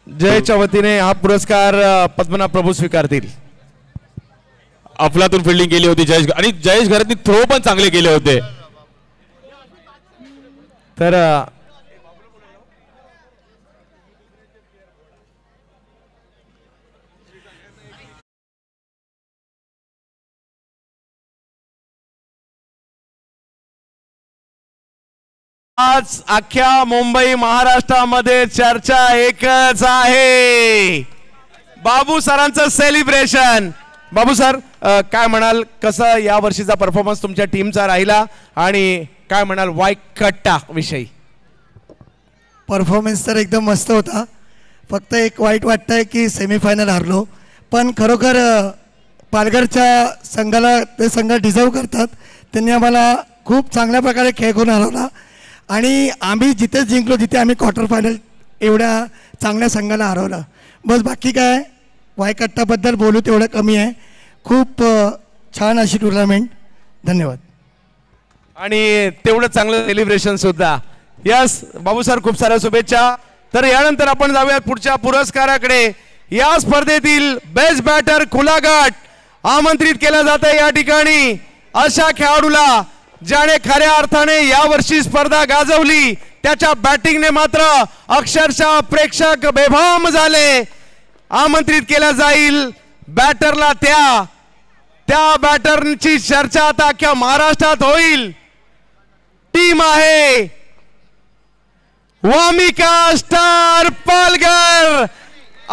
G: जयच्या वतीने हा पुरस्कार पद्मनाभ प्रभू स्वीकारतील.
A: अफलातून फिल्डिंग केली होती जयेश, आणि जयेश घरतने थ्रो पण चांगले केले होते.
G: तर आज अख्ख्या मुंबई महाराष्ट्रामध्ये चर्चा एकच आहे, बाबू सरांचं सेलिब्रेशन. बाबू सर काय म्हणाल, कसं या वर्षीचा परफॉर्मन्स तुमच्या टीमचा राहिला आणि काय म्हणाल वायकट्टा विषयी?
L: परफॉर्मन्स तर एकदम मस्त होता. फक्त एक वाईट वाटतंय की सेमीफायनल हारलो, पण खरोखर पालघरच्या संघाला ते संघ डिझर्व करतात. त्यांनी आम्हाला खूप चांगल्या प्रकारे खेळ करून हरवला आणि आम्ही जिथे जिंकलो तिथे आम्ही क्वार्टर फायनल एवढ्या चांगल्या संघाला हरवलं. बस बाकी काय वायकट्टाबद्दल बोलू तेवढं कमी आहे. खूप छान अशी टुर्नामेंट. धन्यवाद.
G: आणि तेवढं चांगलं सेलिब्रेशन सुद्धा. यस बाबू सर खूप साऱ्या शुभेच्छा. तर यानंतर आपण जाऊयात पुढच्या पुरस्काराकडे. या स्पर्धेतील बेस्ट बॅटर खुला गट आमंत्रित केला जात आहे या ठिकाणी अशा खेळाडूला ज्याने खऱ्या अर्थाने यावर्षी स्पर्धा गाजवली. त्याच्या बॅटिंगने मात्र अक्षरशः प्रेक्षक बेभाम झाले. आमंत्रित केला जाईल बॅटरला त्या बॅटरची चर्चा आता अख्ख्या महाराष्ट्रात होईल. टीम आहे वामिका स्टार पालघर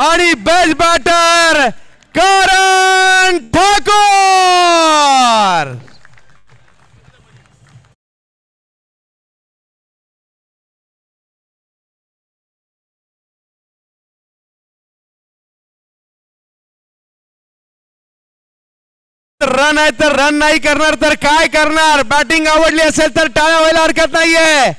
G: आणि बेस्ट बॅटर करण ठाकूर. रन आहे तर रन नाही करणार तर काय करणार. बॅटिंग आवडली असेल तर टाळ्या व्हायला हरकत नाहीये.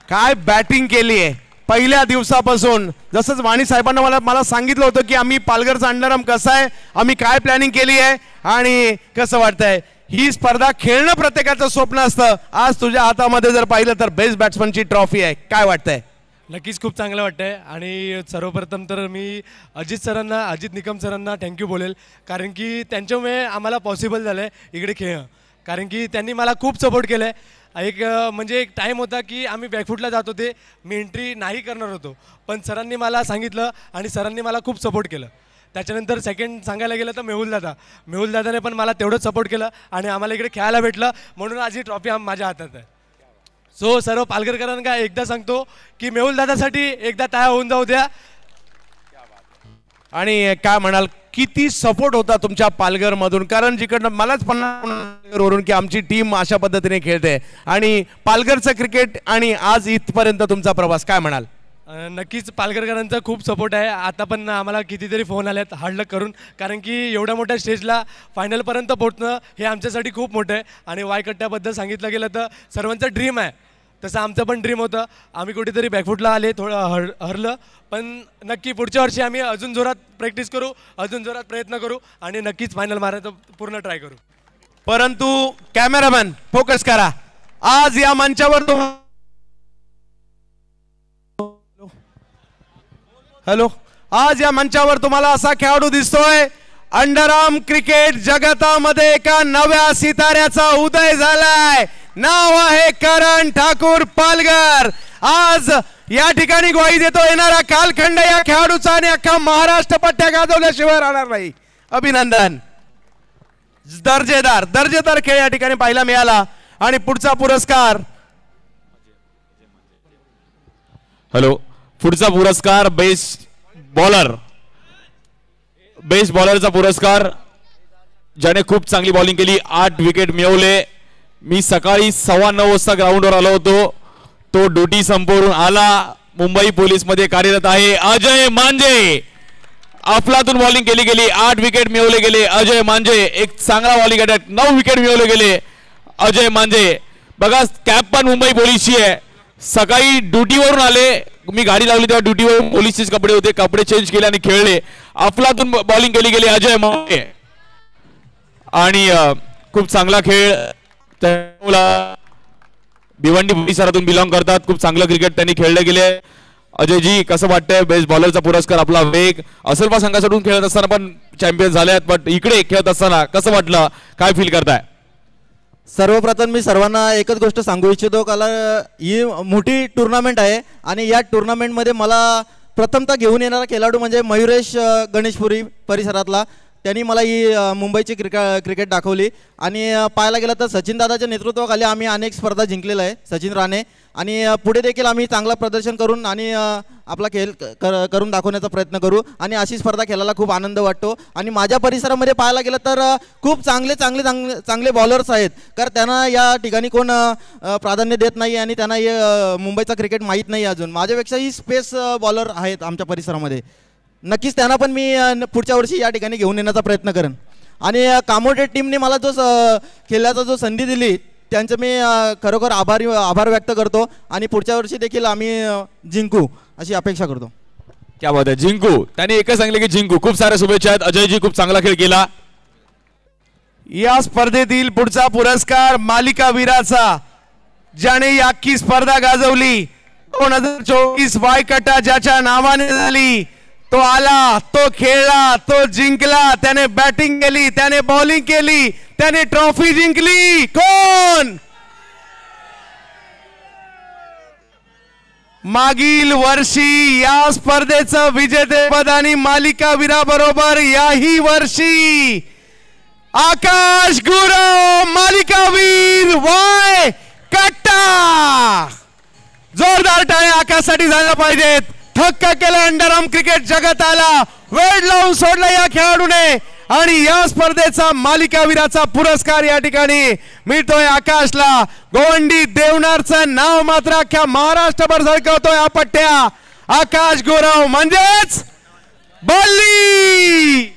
G: काय बॅटिंग केली आहे पहिल्या दिवसापासून. जसंच वाणी साहेबांना मला सांगितलं होतं की आम्ही पालघरचा अंडरआर्म कसा आहे, आम्ही काय प्लॅनिंग केली आहे आणि कसं वाटतंय. ही स्पर्धा खेळणं प्रत्येकाचं स्वप्न असतं. आज तुझ्या हातामध्ये जर पाहिलं तर बेस्ट बॅट्समनची ट्रॉफी आहे. काय वाटतंय?
M: नक्कीच खूप चांगलं वाटतंय आणि सर्वप्रथम तर मी अजित निकम सरांना थँक्यू बोलेल, कारण की त्यांच्यामुळे आम्हाला पॉसिबल झालं आहे इकडे खेळणं. कारण की त्यांनी मला खूप सपोर्ट केलं आहे. एक टाईम होता की आम्ही बॅकफुटला जात होते, मी एंट्री नाही करणार होतो, पण सरांनी मला सांगितलं आणि सरांनी मला खूप सपोर्ट केलं. त्याच्यानंतर सेकंड सांगायला गेलं तर मेहुल दादाने पण मला तेवढंच सपोर्ट केलं आणि आम्हाला इकडे खेळायला भेटलं, म्हणून आज ही ट्रॉफी माझ्या हातात आहे. सो सर्व पालघरकरांना एकदा सांगतो की मेहुल दादासाठी एकदा टाळ्या होऊन जाऊ द्या.
G: आणि काय म्हणाल किती सपोर्ट होता तुमच्या पालघर मधून, कारण जिकडनं मलाच वरून की आमची टीम अशा पद्धतीने खेळते आणि पालघरचं क्रिकेट आणि आज इथपर्यंत तुमचा प्रवास काय म्हणाल?
M: नक्कीच पालघरकरांचा खूप सपोर्ट आहे. आता पण आम्हाला कितीतरी फोन आलेत हार्ड लक करून, कारण की एवढ्या मोठ्या स्टेजला फायनलपर्यंत पोहोचणं हे आमच्यासाठी खूप मोठं आहे. आणि वायकट्ट्याबद्दल सांगितलं गेलं तर सर्वांचं ड्रीम आहे, तसं आमचं पण ड्रीम होतं. आम्ही कुठेतरी बॅकफुटला आले, थोडं हरलं, पण नक्की पुढच्या वर्षी आम्ही अजून जोरात प्रॅक्टिस करू, अजून जोरात प्रयत्न करू आणि नक्कीच फायनल मारायचं पूर्ण ट्राय करू.
G: परंतु कॅमेरामॅन फोकस करा. आज या मंचावर आज या मंचावर तुम्हाला असा खेळाडू दिसतोय, अंडरआर्म क्रिकेट जगतामध्ये एका नव्या सिताऱ्याचा उदय झालाय. नाव आहे करण ठाकूर पालघर. आज या ठिकाणी ग्वाही देतो येणारा कालखंड या खेळाडूचा आणि अख्खा महाराष्ट्र पट्ट्या गाजवल्याशिवाय राहणार नाही. अभिनंदन. दर्जेदार खेळ या ठिकाणी पाहायला मिळाला. आणि पुढचा पुरस्कार
A: पुढचा पुरस्कार बेस्ट बॉलरचा पुरस्कार, ज्याने खूप चांगली बॉलिंग केली, 8 विकेट मिळवले. मी सकाळी 9:15 वाजता ग्राउंडवर आलो होतो, तो ड्युटी संपवून आला. मुंबई पोलीस मध्ये कार्यरत आहे अजय मांजे. अफलातून बॉलिंग केली गेली, 8 विकेट मिळवले गेले. अजय मांजे एक चांगला बॉलिंग अटॅक, 9 विकेट मिळवले गेले अजय मांजे. बघा कॅप पण मुंबई पोलीसची आहे. सकाळी ड्युटीवरून आले, मी गाडी लावली तेव्हा ड्युटीवर पोलीसचेच कपडे होते, कपडे चेंज केले आणि खेळले. अफलातून बॉलिंग केली गेली अजय मांजे आणि खूप चांगला खेळ. भिवंडी परिसरातून बिलॉंग करतात, खूप चांगलं क्रिकेट त्यांनी खेळले गेले. अजयजी कसं वाटतंय? बेस्ट बॉलरचा पुरस्कार, आपला वेग असलपा संघाकडून खेळत असताना पण चॅम्पियन झाले, पण इकडे खेळत असताना कसं वाटलं, काय फील करताय?
N: सर्वप्रथम मी सर्वांना एकच गोष्ट सांगू इच्छितो, कारण ही मोठी टुर्नामेंट आहे आणि या टुर्नामेंटमध्ये मला प्रथमतः घेऊन येणारा खेळाडू म्हणजे मयुरेश गणेशपुरी परिसरातला. त्यांनी मला ही मुंबईची क्रिकेट दाखवली. आणि पाहायला गेलं तर सचिन दादाच्या नेतृत्वाखाली आम्ही अनेक स्पर्धा जिंकलेल्या आहे, सचिन राणे. आणि पुढे देखील आम्ही चांगलं प्रदर्शन करून आणि आपला खेळ करून दाखवण्याचा प्रयत्न करू. आणि अशी स्पर्धा खेळायला खूप आनंद वाटतो. आणि माझ्या परिसरामध्ये पाहायला गेलं तर खूप चांगले बॉलर्स आहेत, कारण त्यांना या ठिकाणी कोण प्राधान्य देत नाही आणि त्यांना हे मुंबईचा क्रिकेट माहीत नाही अजून. माझ्यापेक्षाही स्पेस बॉलर आहेत आमच्या परिसरामध्ये. नक्कीच त्यांना पण मी पुढच्या वर्षी या ठिकाणी घेऊन येण्याचा प्रयत्न करेन. आणि कामोडे टीमने मला जो खेळण्याचा जो संधी दिली त्यांचं मी खरोखर आभार व्यक्त करतो. आणि पुढच्या वर्षी देखील आम्ही जिंकू अशी अपेक्षा करतो.
A: क्या बात आहे, जिंकू. त्यांनी एकच सांगितले की जिंकू. खूप साऱ्या शुभेच्छा आहेत. अजयजी खूप चांगला खेळ केला.
G: या स्पर्धेतील पुढचा पुरस्कार मालिका वीराचा, ज्याने ही अख्खी स्पर्धा गाजवली. 2024 वायकटा ज्याच्या नावाने झाली, तो आला, तो खेळला, तो जिंकला. त्याने बॅटिंग केली, त्याने बॉलिंग केली, त्याने ट्रॉफी जिंकली. कोण? मागील वर्षी या स्पर्धेचं विजेतेपद आणि मालिका वीराबरोबर याही वर्षी आकाश गुरव मालिकावीर वाय कट्टा. जोरदार टाळ्या आकाशसाठी झाल्या पाहिजेत. थक्क केलं अंडरआर्म क्रिकेट जगताला, वेळ लावून सोडला या खेळाडूने. आणि या स्पर्धेचा मालिकावीराचा पुरस्कार या ठिकाणी मिळतोय आकाशला. गोवंडी देवनारचं नाव मात्र अख्ख्या महाराष्ट्रभर झळकवतोय हा पट्ट्या. आकाश गुरव म्हणजेच बल्ली.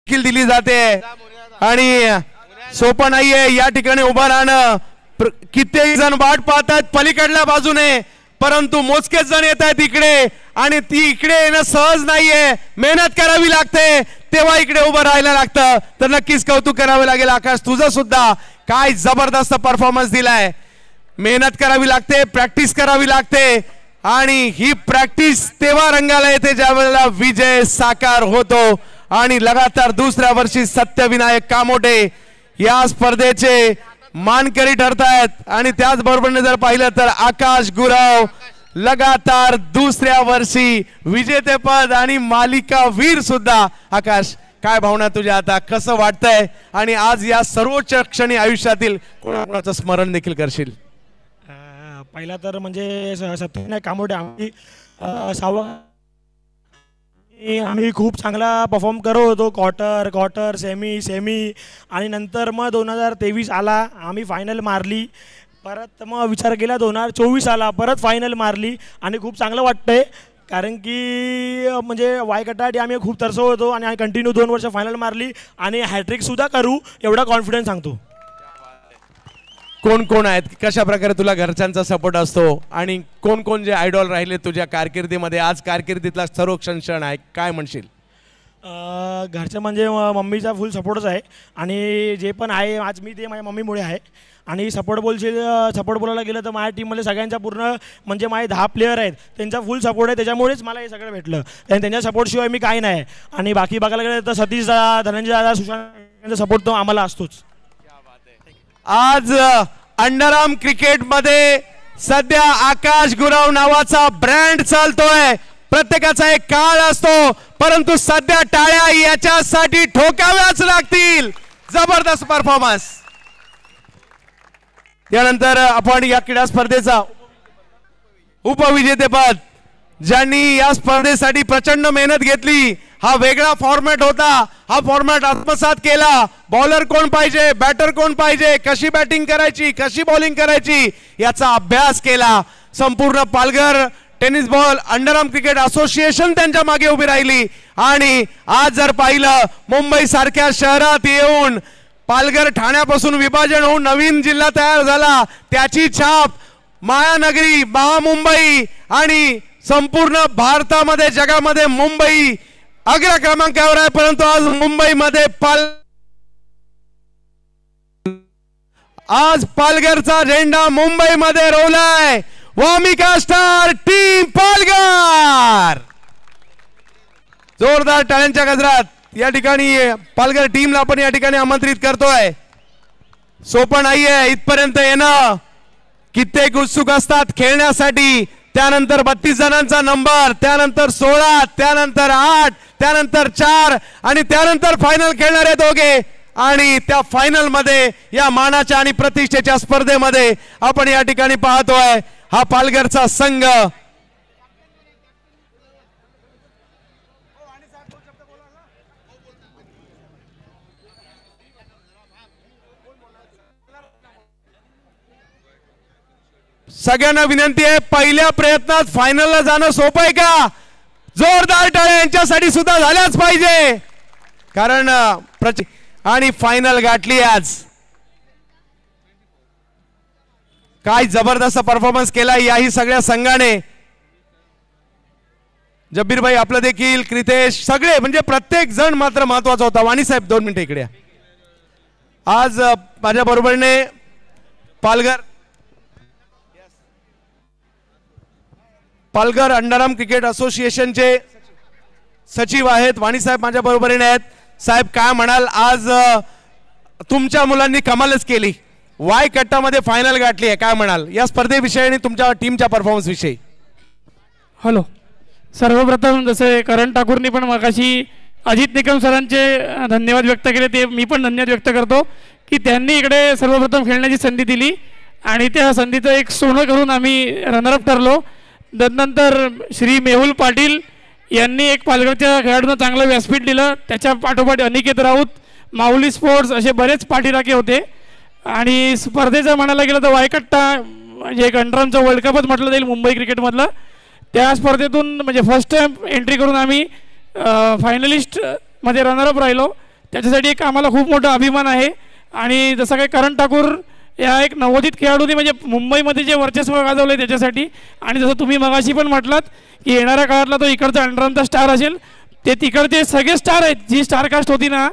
G: दिली जाते आणि सोपं नाहीये या ठिकाणी उभं राहणं. कित्येक जण वाट पाहतात पलीकडल्या बाजूने, परंतु मोजकेच जण येत आहेत इकडे. आणि ती इकडे येणं सहज नाहीये, मेहनत करावी लागते, तेव्हा इकडे उभं राहायला लागतं. तर नक्कीच कौतुक करावे लागेल आकाश, तुझं सुद्धा. काय जबरदस्त परफॉर्मन्स दिलाय. मेहनत करावी लागते, प्रॅक्टिस करावी लागते. आणि ही प्रॅक्टिस तेव्हा रंगाला येते ज्या वेळेला विजय साकार होतो. आणि लगातार दुसऱ्या वर्षी सत्यविनायक कामोटे या स्पर्धेचे मानकरी ठरतायत. आणि त्याचबरोबर जर पाहिलं तर आकाश गुरव लगातार दुसऱ्या वर्षी विजेतेपद आणि मालिका वीर सुद्धा. आकाश, काय भावना तुझ्या आता, कसं वाटतंय? आणि आज या सर्वोच्च क्षणी आयुष्यातील कोणाकोणाचं स्मरण देखील करशील?
O: पहिला तर म्हणजे सत्यविनायक कामोटे आम्ही खूप चांगला परफॉर्म करत होतो. क्वार्टर सेमी आणि नंतर मग 2023 आला, आम्ही फायनल मारली. परत मग विचार केला 2024 आला, परत फायनल मारली. आणि खूप चांगलं वाटतंय, कारण की म्हणजे वायकटासाठी आम्ही खूप तरसो होतो आणि कंटिन्यू 2 वर्ष फायनल मारली. आणि हॅट्रिकसुद्धा करू एवढा कॉन्फिडन्स सांगतो.
G: कोण कोण आहेत, कशा प्रकारे तुला घरच्यांचा सपोर्ट असतो, आणि कोण कोण जे आयडॉल राहिले तुझ्या कारकिर्दीमध्ये? आज कारकिर्दीतला सर्व क्षण आहे, काय म्हणशील?
O: घरचं म्हणजे मम्मीचा फुल सपोर्टच आहे. आणि जे पण आहे आज मी ते माझ्या मम्मीमुळे आहे. आणि सपोर्ट बोलायला गेलं तर माझ्या टीममध्ये सगळ्यांचा पूर्ण म्हणजे माझे 10 प्लेयर आहेत, त्यांचा फुल सपोर्ट आहे. त्याच्यामुळेच मला हे सगळं भेटलं. आणि त्यांच्या सपोर्टशिवाय मी काही नाही. आणि बाकी बघायला गेलं तर सतीश दादा, धनंजय दादा, सुशांत यांचा सपोर्ट तो आम्हाला असतोच.
G: आज अंडरआर्म क्रिकेट मध्ये सध्या आकाश गुरव नावाचा ब्रँड चालतोय. प्रत्येकाचा एक काळ असतो, परंतु सध्या टाळ्या याच्यासाठी ठोकाव्याच लागतील. जबरदस्त परफॉर्मन्स. त्यानंतर आपण या क्रीडा स्पर्धेचा उपविजेतेपद, ज्यांनी या स्पर्धेसाठी प्रचंड मेहनत घेतली, हा वेगळा फॉर्मॅट होता, हा फॉर्मॅट आत्मसात केला. बॉलर कोण पाहिजे, बॅटर कोण पाहिजे, कशी बॅटिंग करायची, कशी बॉलिंग करायची याचा अभ्यास केला. संपूर्ण Palghar tennis ball underarm cricket association त्यांच्या मागे उभी राहिली. आणि आज जर पाहिलं, मुंबई सारख्या शहरात येऊन पालघर ठाण्यापासून विभाजन होऊन नवीन जिल्हा तयार झाला, त्याची छाप मायानगरी, महामुंबई आणि संपूर्ण भारतामध्ये जगामध्ये मुंबई अग्र क्रमांकावर आहे. परंतु आज मुंबईमध्ये आज पालघरचा झेंडा मुंबईमध्ये रोवलाय. Vamika star team Palghar. जोरदार टाळ्यांच्या गजरात या ठिकाणी पालघर टीमला आपण या ठिकाणी आमंत्रित करतोय. सोपं नाहीये इथपर्यंत येणं, कित्येक उत्सुक असतात खेळण्यासाठी. त्यानंतर 32 जणांचा नंबर, त्यानंतर 16, त्यानंतर 8, त्यानंतर 4 आणि त्यानंतर फायनल खेळणारे दोघे. आणि त्या फायनल मध्ये या मानाच्या आणि प्रतिष्ठेच्या स्पर्धेमध्ये आपण या ठिकाणी पाहतोय हा पालघरचा संघ. सगळ्यांना विनंती आहे, पहिल्या प्रयत्नात फायनलला जाणं सोपं आहे का? जोरदार टाळ्या यांच्यासाठी सुद्धा झाल्याच पाहिजे, कारण आणि फायनल गाठली आज. काय जबरदस्त परफॉर्मन्स केला याही सगळ्या संघाने. जब्बीर भाई आपलं देखील, क्रितेश, सगळे म्हणजे प्रत्येक जण मात्र महत्वाचा होता. वाणी साहेब 2 मिनिटं इकडे. आज माझ्या बरोबरने पालघर अंडरआर्म क्रिकेट असोसिएशनचे सचिव आहेत, वाणी साहेब माझ्या बरोबरीने आहेत. साहेब काय म्हणाल, आज तुमच्या मुलांनी कमालच केली, वाय कट्टामध्ये फायनल गाठली आहे, काय म्हणाल या स्पर्धेविषयी आणि तुमच्या टीमच्या परफॉर्मन्स विषयी?
O: हॅलो, सर्वप्रथम जसे करण ठाकूरनी पण मगाशी अजित निकम सरांचे धन्यवाद व्यक्त केले, ते मी पण धन्यवाद व्यक्त करतो की त्यांनी इकडे सर्वप्रथम खेळण्याची संधी दिली आणि त्या संधीचं एक सोनं करून आम्ही रनरअप ठरलो. त्यानंतर श्री मेहुल पाटील यांनी एक पालघरच्या खेळाडूंना चांगलं व्यासपीठ दिलं. त्याच्या पाठोपाठ अनिकेत राऊत, माऊली स्पोर्ट्स असे बरेच पाठीराखे होते. आणि स्पर्धेचं म्हणायला गेलं तर वायकट्टा म्हणजे एक अंडरआर्मचं वर्ल्ड कपच म्हटलं जाईल मुंबई क्रिकेटमधलं. त्या स्पर्धेतून म्हणजे फर्स्ट टाइम एंट्री करून आम्ही फायनलिस्टमध्ये रनरअप राहिलो. त्याच्यासाठी एक आम्हाला खूप मोठा अभिमान आहे. आणि जसं काही करण ठाकूर या एक नवोदित खेळाडूने म्हणजे मुंबईमध्ये जे वर्चस्व गाजवलं आहे त्याच्यासाठी, आणि जसं तुम्ही मगाशी पण म्हटलात की येणाऱ्या काळातला तो इकडचा अंडरआर्मचा स्टार असेल, ते तिकडचे सगळे स्टार आहेत. जी स्टारकास्ट होती ना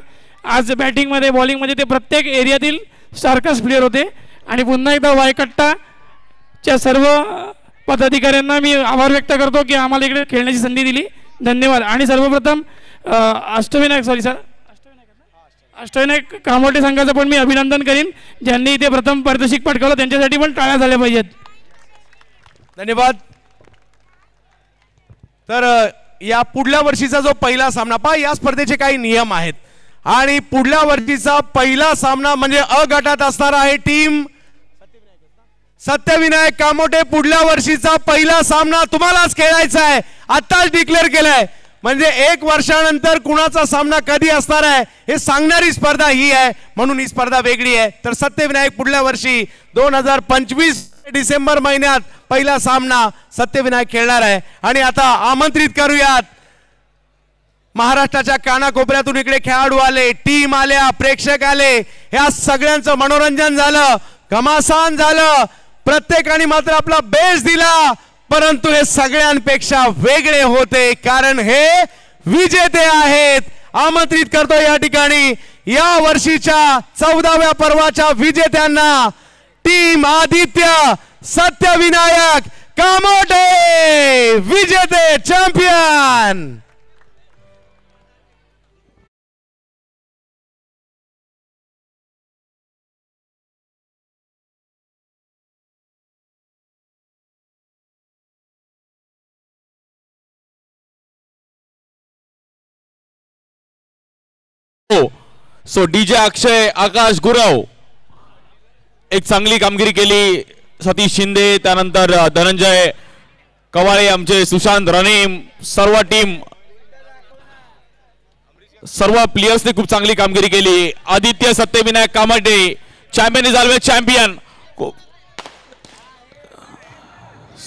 O: आज बॅटिंगमध्ये बॉलिंगमध्ये, ते प्रत्येक एरियातील स्टारकास्ट प्लेयर होते. आणि पुन्हा एकदा वायकट्टाच्या सर्व पदाधिकाऱ्यांना मी आभार व्यक्त करतो की आम्हाला इकडे खेळण्याची संधी दिली. धन्यवाद. आणि सर्वप्रथम अष्टविनायक कामोटे संघाचं पण मी अभिनंदन करीन, ज्यांनी इथे प्रथम पारितोषिक पटकावलं, त्यांच्यासाठी पण टाळ्या झाल्या पाहिजेत.
G: धन्यवाद. तर या पुढल्या वर्षीचा जो पहिला सामना पहा, या स्पर्धेचे काही नियम आहेत आणि पुढल्या वर्षीचा पहिला सामना म्हणजे अ गटात असणार आहे टीम सत्यविनायक कामोटे. पुढल्या वर्षीचा पहिला सामना तुम्हालाच खेळायचा आहे, आताच डिक्लेअर केलाय. म्हणजे 1 वर्षानंतर कुणाचा सामना कधी असणार आहे हे सांगणारी स्पर्धा ही आहे, म्हणून ही स्पर्धा वेगळी आहे. तर सत्यविनायक पुढल्या वर्षी 2025 डिसेंबर महिन्यात पहिला सामना सत्यविनायक खेळणार आहे. आणि आता आमंत्रित करूयात महाराष्ट्राच्या कानाकोपऱ्यातून इकडे खेळाडू आले, टीम आल्या, प्रेक्षक आले, ह्या सगळ्यांचं मनोरंजन झालं, घमासान झालं, प्रत्येकाने मात्र आपला बेस्ट दिला. परंतु हे सगळ्यांपेक्षा वेगळे होते कारण हे विजेते आहेत. आमंत्रित करतो या ठिकाणी या वर्षीच्या 14व्या पर्वाच्या विजेत्यांना, टीम आदित्य सत्यविनायक कामोटे विजेते चॅम्पियन.
A: सो डीजे अक्षय, आकाश गुरव एक चांगली कामगिरी केली. सतीश शिंदे, त्यानंतर धनंजय कवाळे, आमचे सुशांत राणे, सर्व टीम, सर्व प्लेयर्सने खूप चांगली कामगिरी केली. Aditya Satyavinayak Kamothe champion is always champion.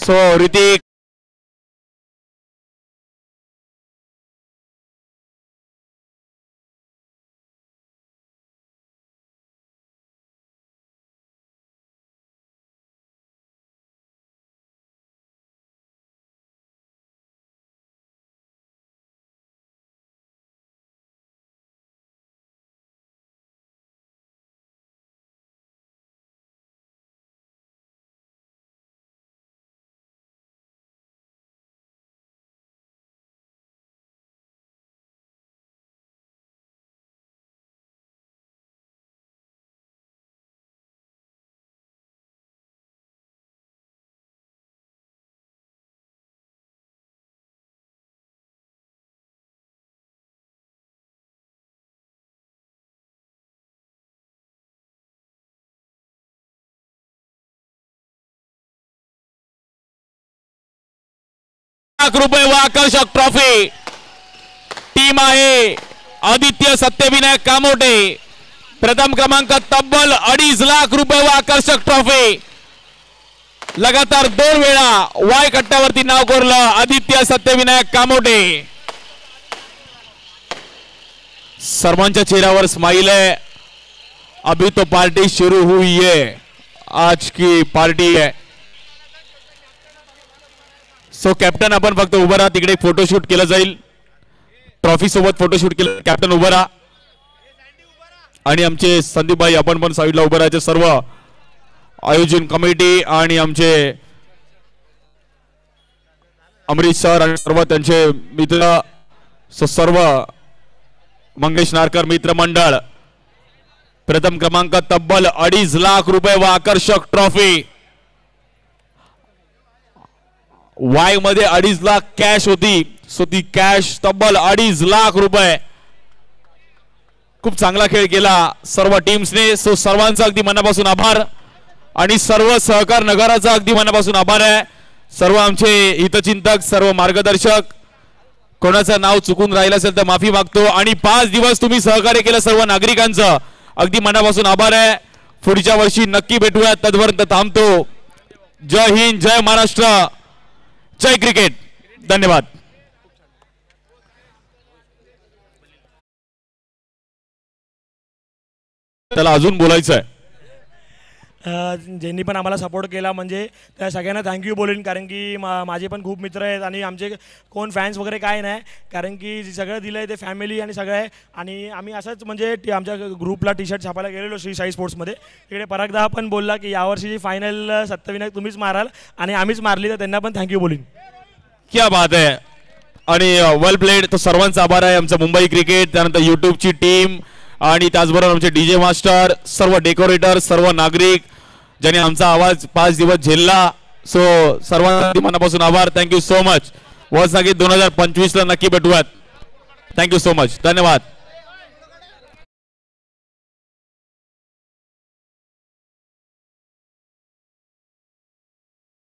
A: So Rutik lakh रुपये व आकर्षक ट्रॉफी. टीम आहे आदित्य सत्यविनायक कामोटे. प्रथम क्रमांक तब्बल 2.5 लाख रुपये व आकर्षक ट्रॉफी. लगातार 2 वेळा वाय कट्ट्यावरती नाव कोरलं आदित्य सत्यविनायक कामोटे. सर्वांच्या चेहऱ्यावर स्माइल है. अभी तो पार्टी शुरू हुई है. आज की पार्टी है. सो कॅप्टन आपण फक्त उभं राहा. तिकडे फोटोशूट केलं जाईल. ट्रॉफी सोबत फोटोशूट केलं. कॅप्टन उभं राहा. आणि आमचे संदीप भाई आपण पण साईडला उभं राहायचे. सर्व आयोजन कमिटी आणि आमचे अमरीश सर आणि सर्व त्यांचे मित्र. सर्व मंगेश नारकर मित्र मंडळ. प्रथम क्रमांक तब्बल 2.5 लाख रुपये व आकर्षक ट्रॉफी. वाय मध्ये 2.5 लाख कॅश होती. सो ती कॅश तब्बल 2.5 लाख रुपये. खूप चांगला खेळ केला सर्व टीम्सने. सो सर्वांचा अगदी मनापासून आभार आणि सर्व सहकार नगराचा अगदी मनापासून आभार आहे. सर्व आमचे हितचिंतक, सर्व मार्गदर्शक, कोणाचं नाव चुकून राहिलं असेल तर माफी मागतो. आणि 5 दिवस तुम्ही सहकार्य केलं सर्व नागरिकांचं अगदी मनापासून आभार आहे. पुढच्या वर्षी नक्की भेटूया. तदपर्यंत थांबतो. जय हिंद, जय महाराष्ट्र, जय क्रिकेट. धन्यवाद. त्याला अजून बोलायचं आहे.
O: ज्यांनी पण आम्हाला सपोर्ट केला म्हणजे त्या सगळ्यांना थँक्यू बोलेन. कारण की माझे पण खूप मित्र आहेत आणि आमचे कोण फॅन्स वगैरे काय नाही. कारण की सगळं दिलं आहे ते फॅमिली आणि सगळं आहे. आणि आम्ही असंच म्हणजे आमच्या ग्रुपला टी-शर्ट छापायला गेलेलो श्री साई स्पोर्ट्समध्ये. तिकडे परागदा पण बोलला की यावर्षीची फायनल सत्यविनायक तुम्हीच माराल आणि आम्हीच मारली. तर त्यांना पण थँक्यू बोलीन.
A: क्या बात आहे. आणि वेल प्लेड. तो सर्वांचा आभार आहे. आमचं मुंबई क्रिकेट, त्यानंतर यूट्यूबची टीम आणि त्याचबरोबर आमचे DJ मास्टर, सर्व डेकोरेटर, सर्व नागरिक ज्यांनी आमचा आवाज 5 दिवस झेलला. सो सर्वांना मनापासून आभार. Thank you so much. वर्षागी 2025 ला नक्की भेटूयात. Thank you so much. धन्यवाद.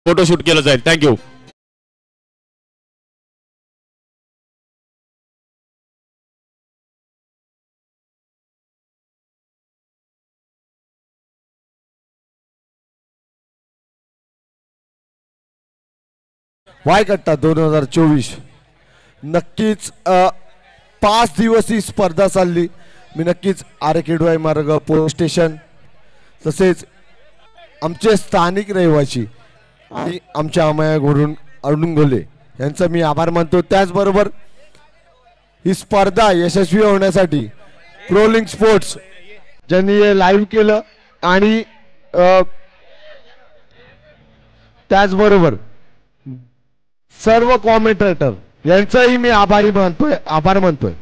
A: फोटोशूट केलं जाईल. थँक्यू.
P: वायकट्टा 2024 नक्कीच 5 दिवस ही स्पर्धा चालली. मी नक्कीच RKDY मार्ग पोलीस स्टेशन तसेच आमचे स्थानिक रहिवासी आणि आमच्या अमया घोरून अरुण घोले यांचा मी आभार मानतो. त्याचबरोबर ही स्पर्धा यशस्वी होण्यासाठी प्रोलिंग स्पोर्ट्स ज्यांनी हे लाईव्ह केलं आणि त्याचबरोबर सर्व कॉमेंटेटर यांचाही मी आभार मानतोय.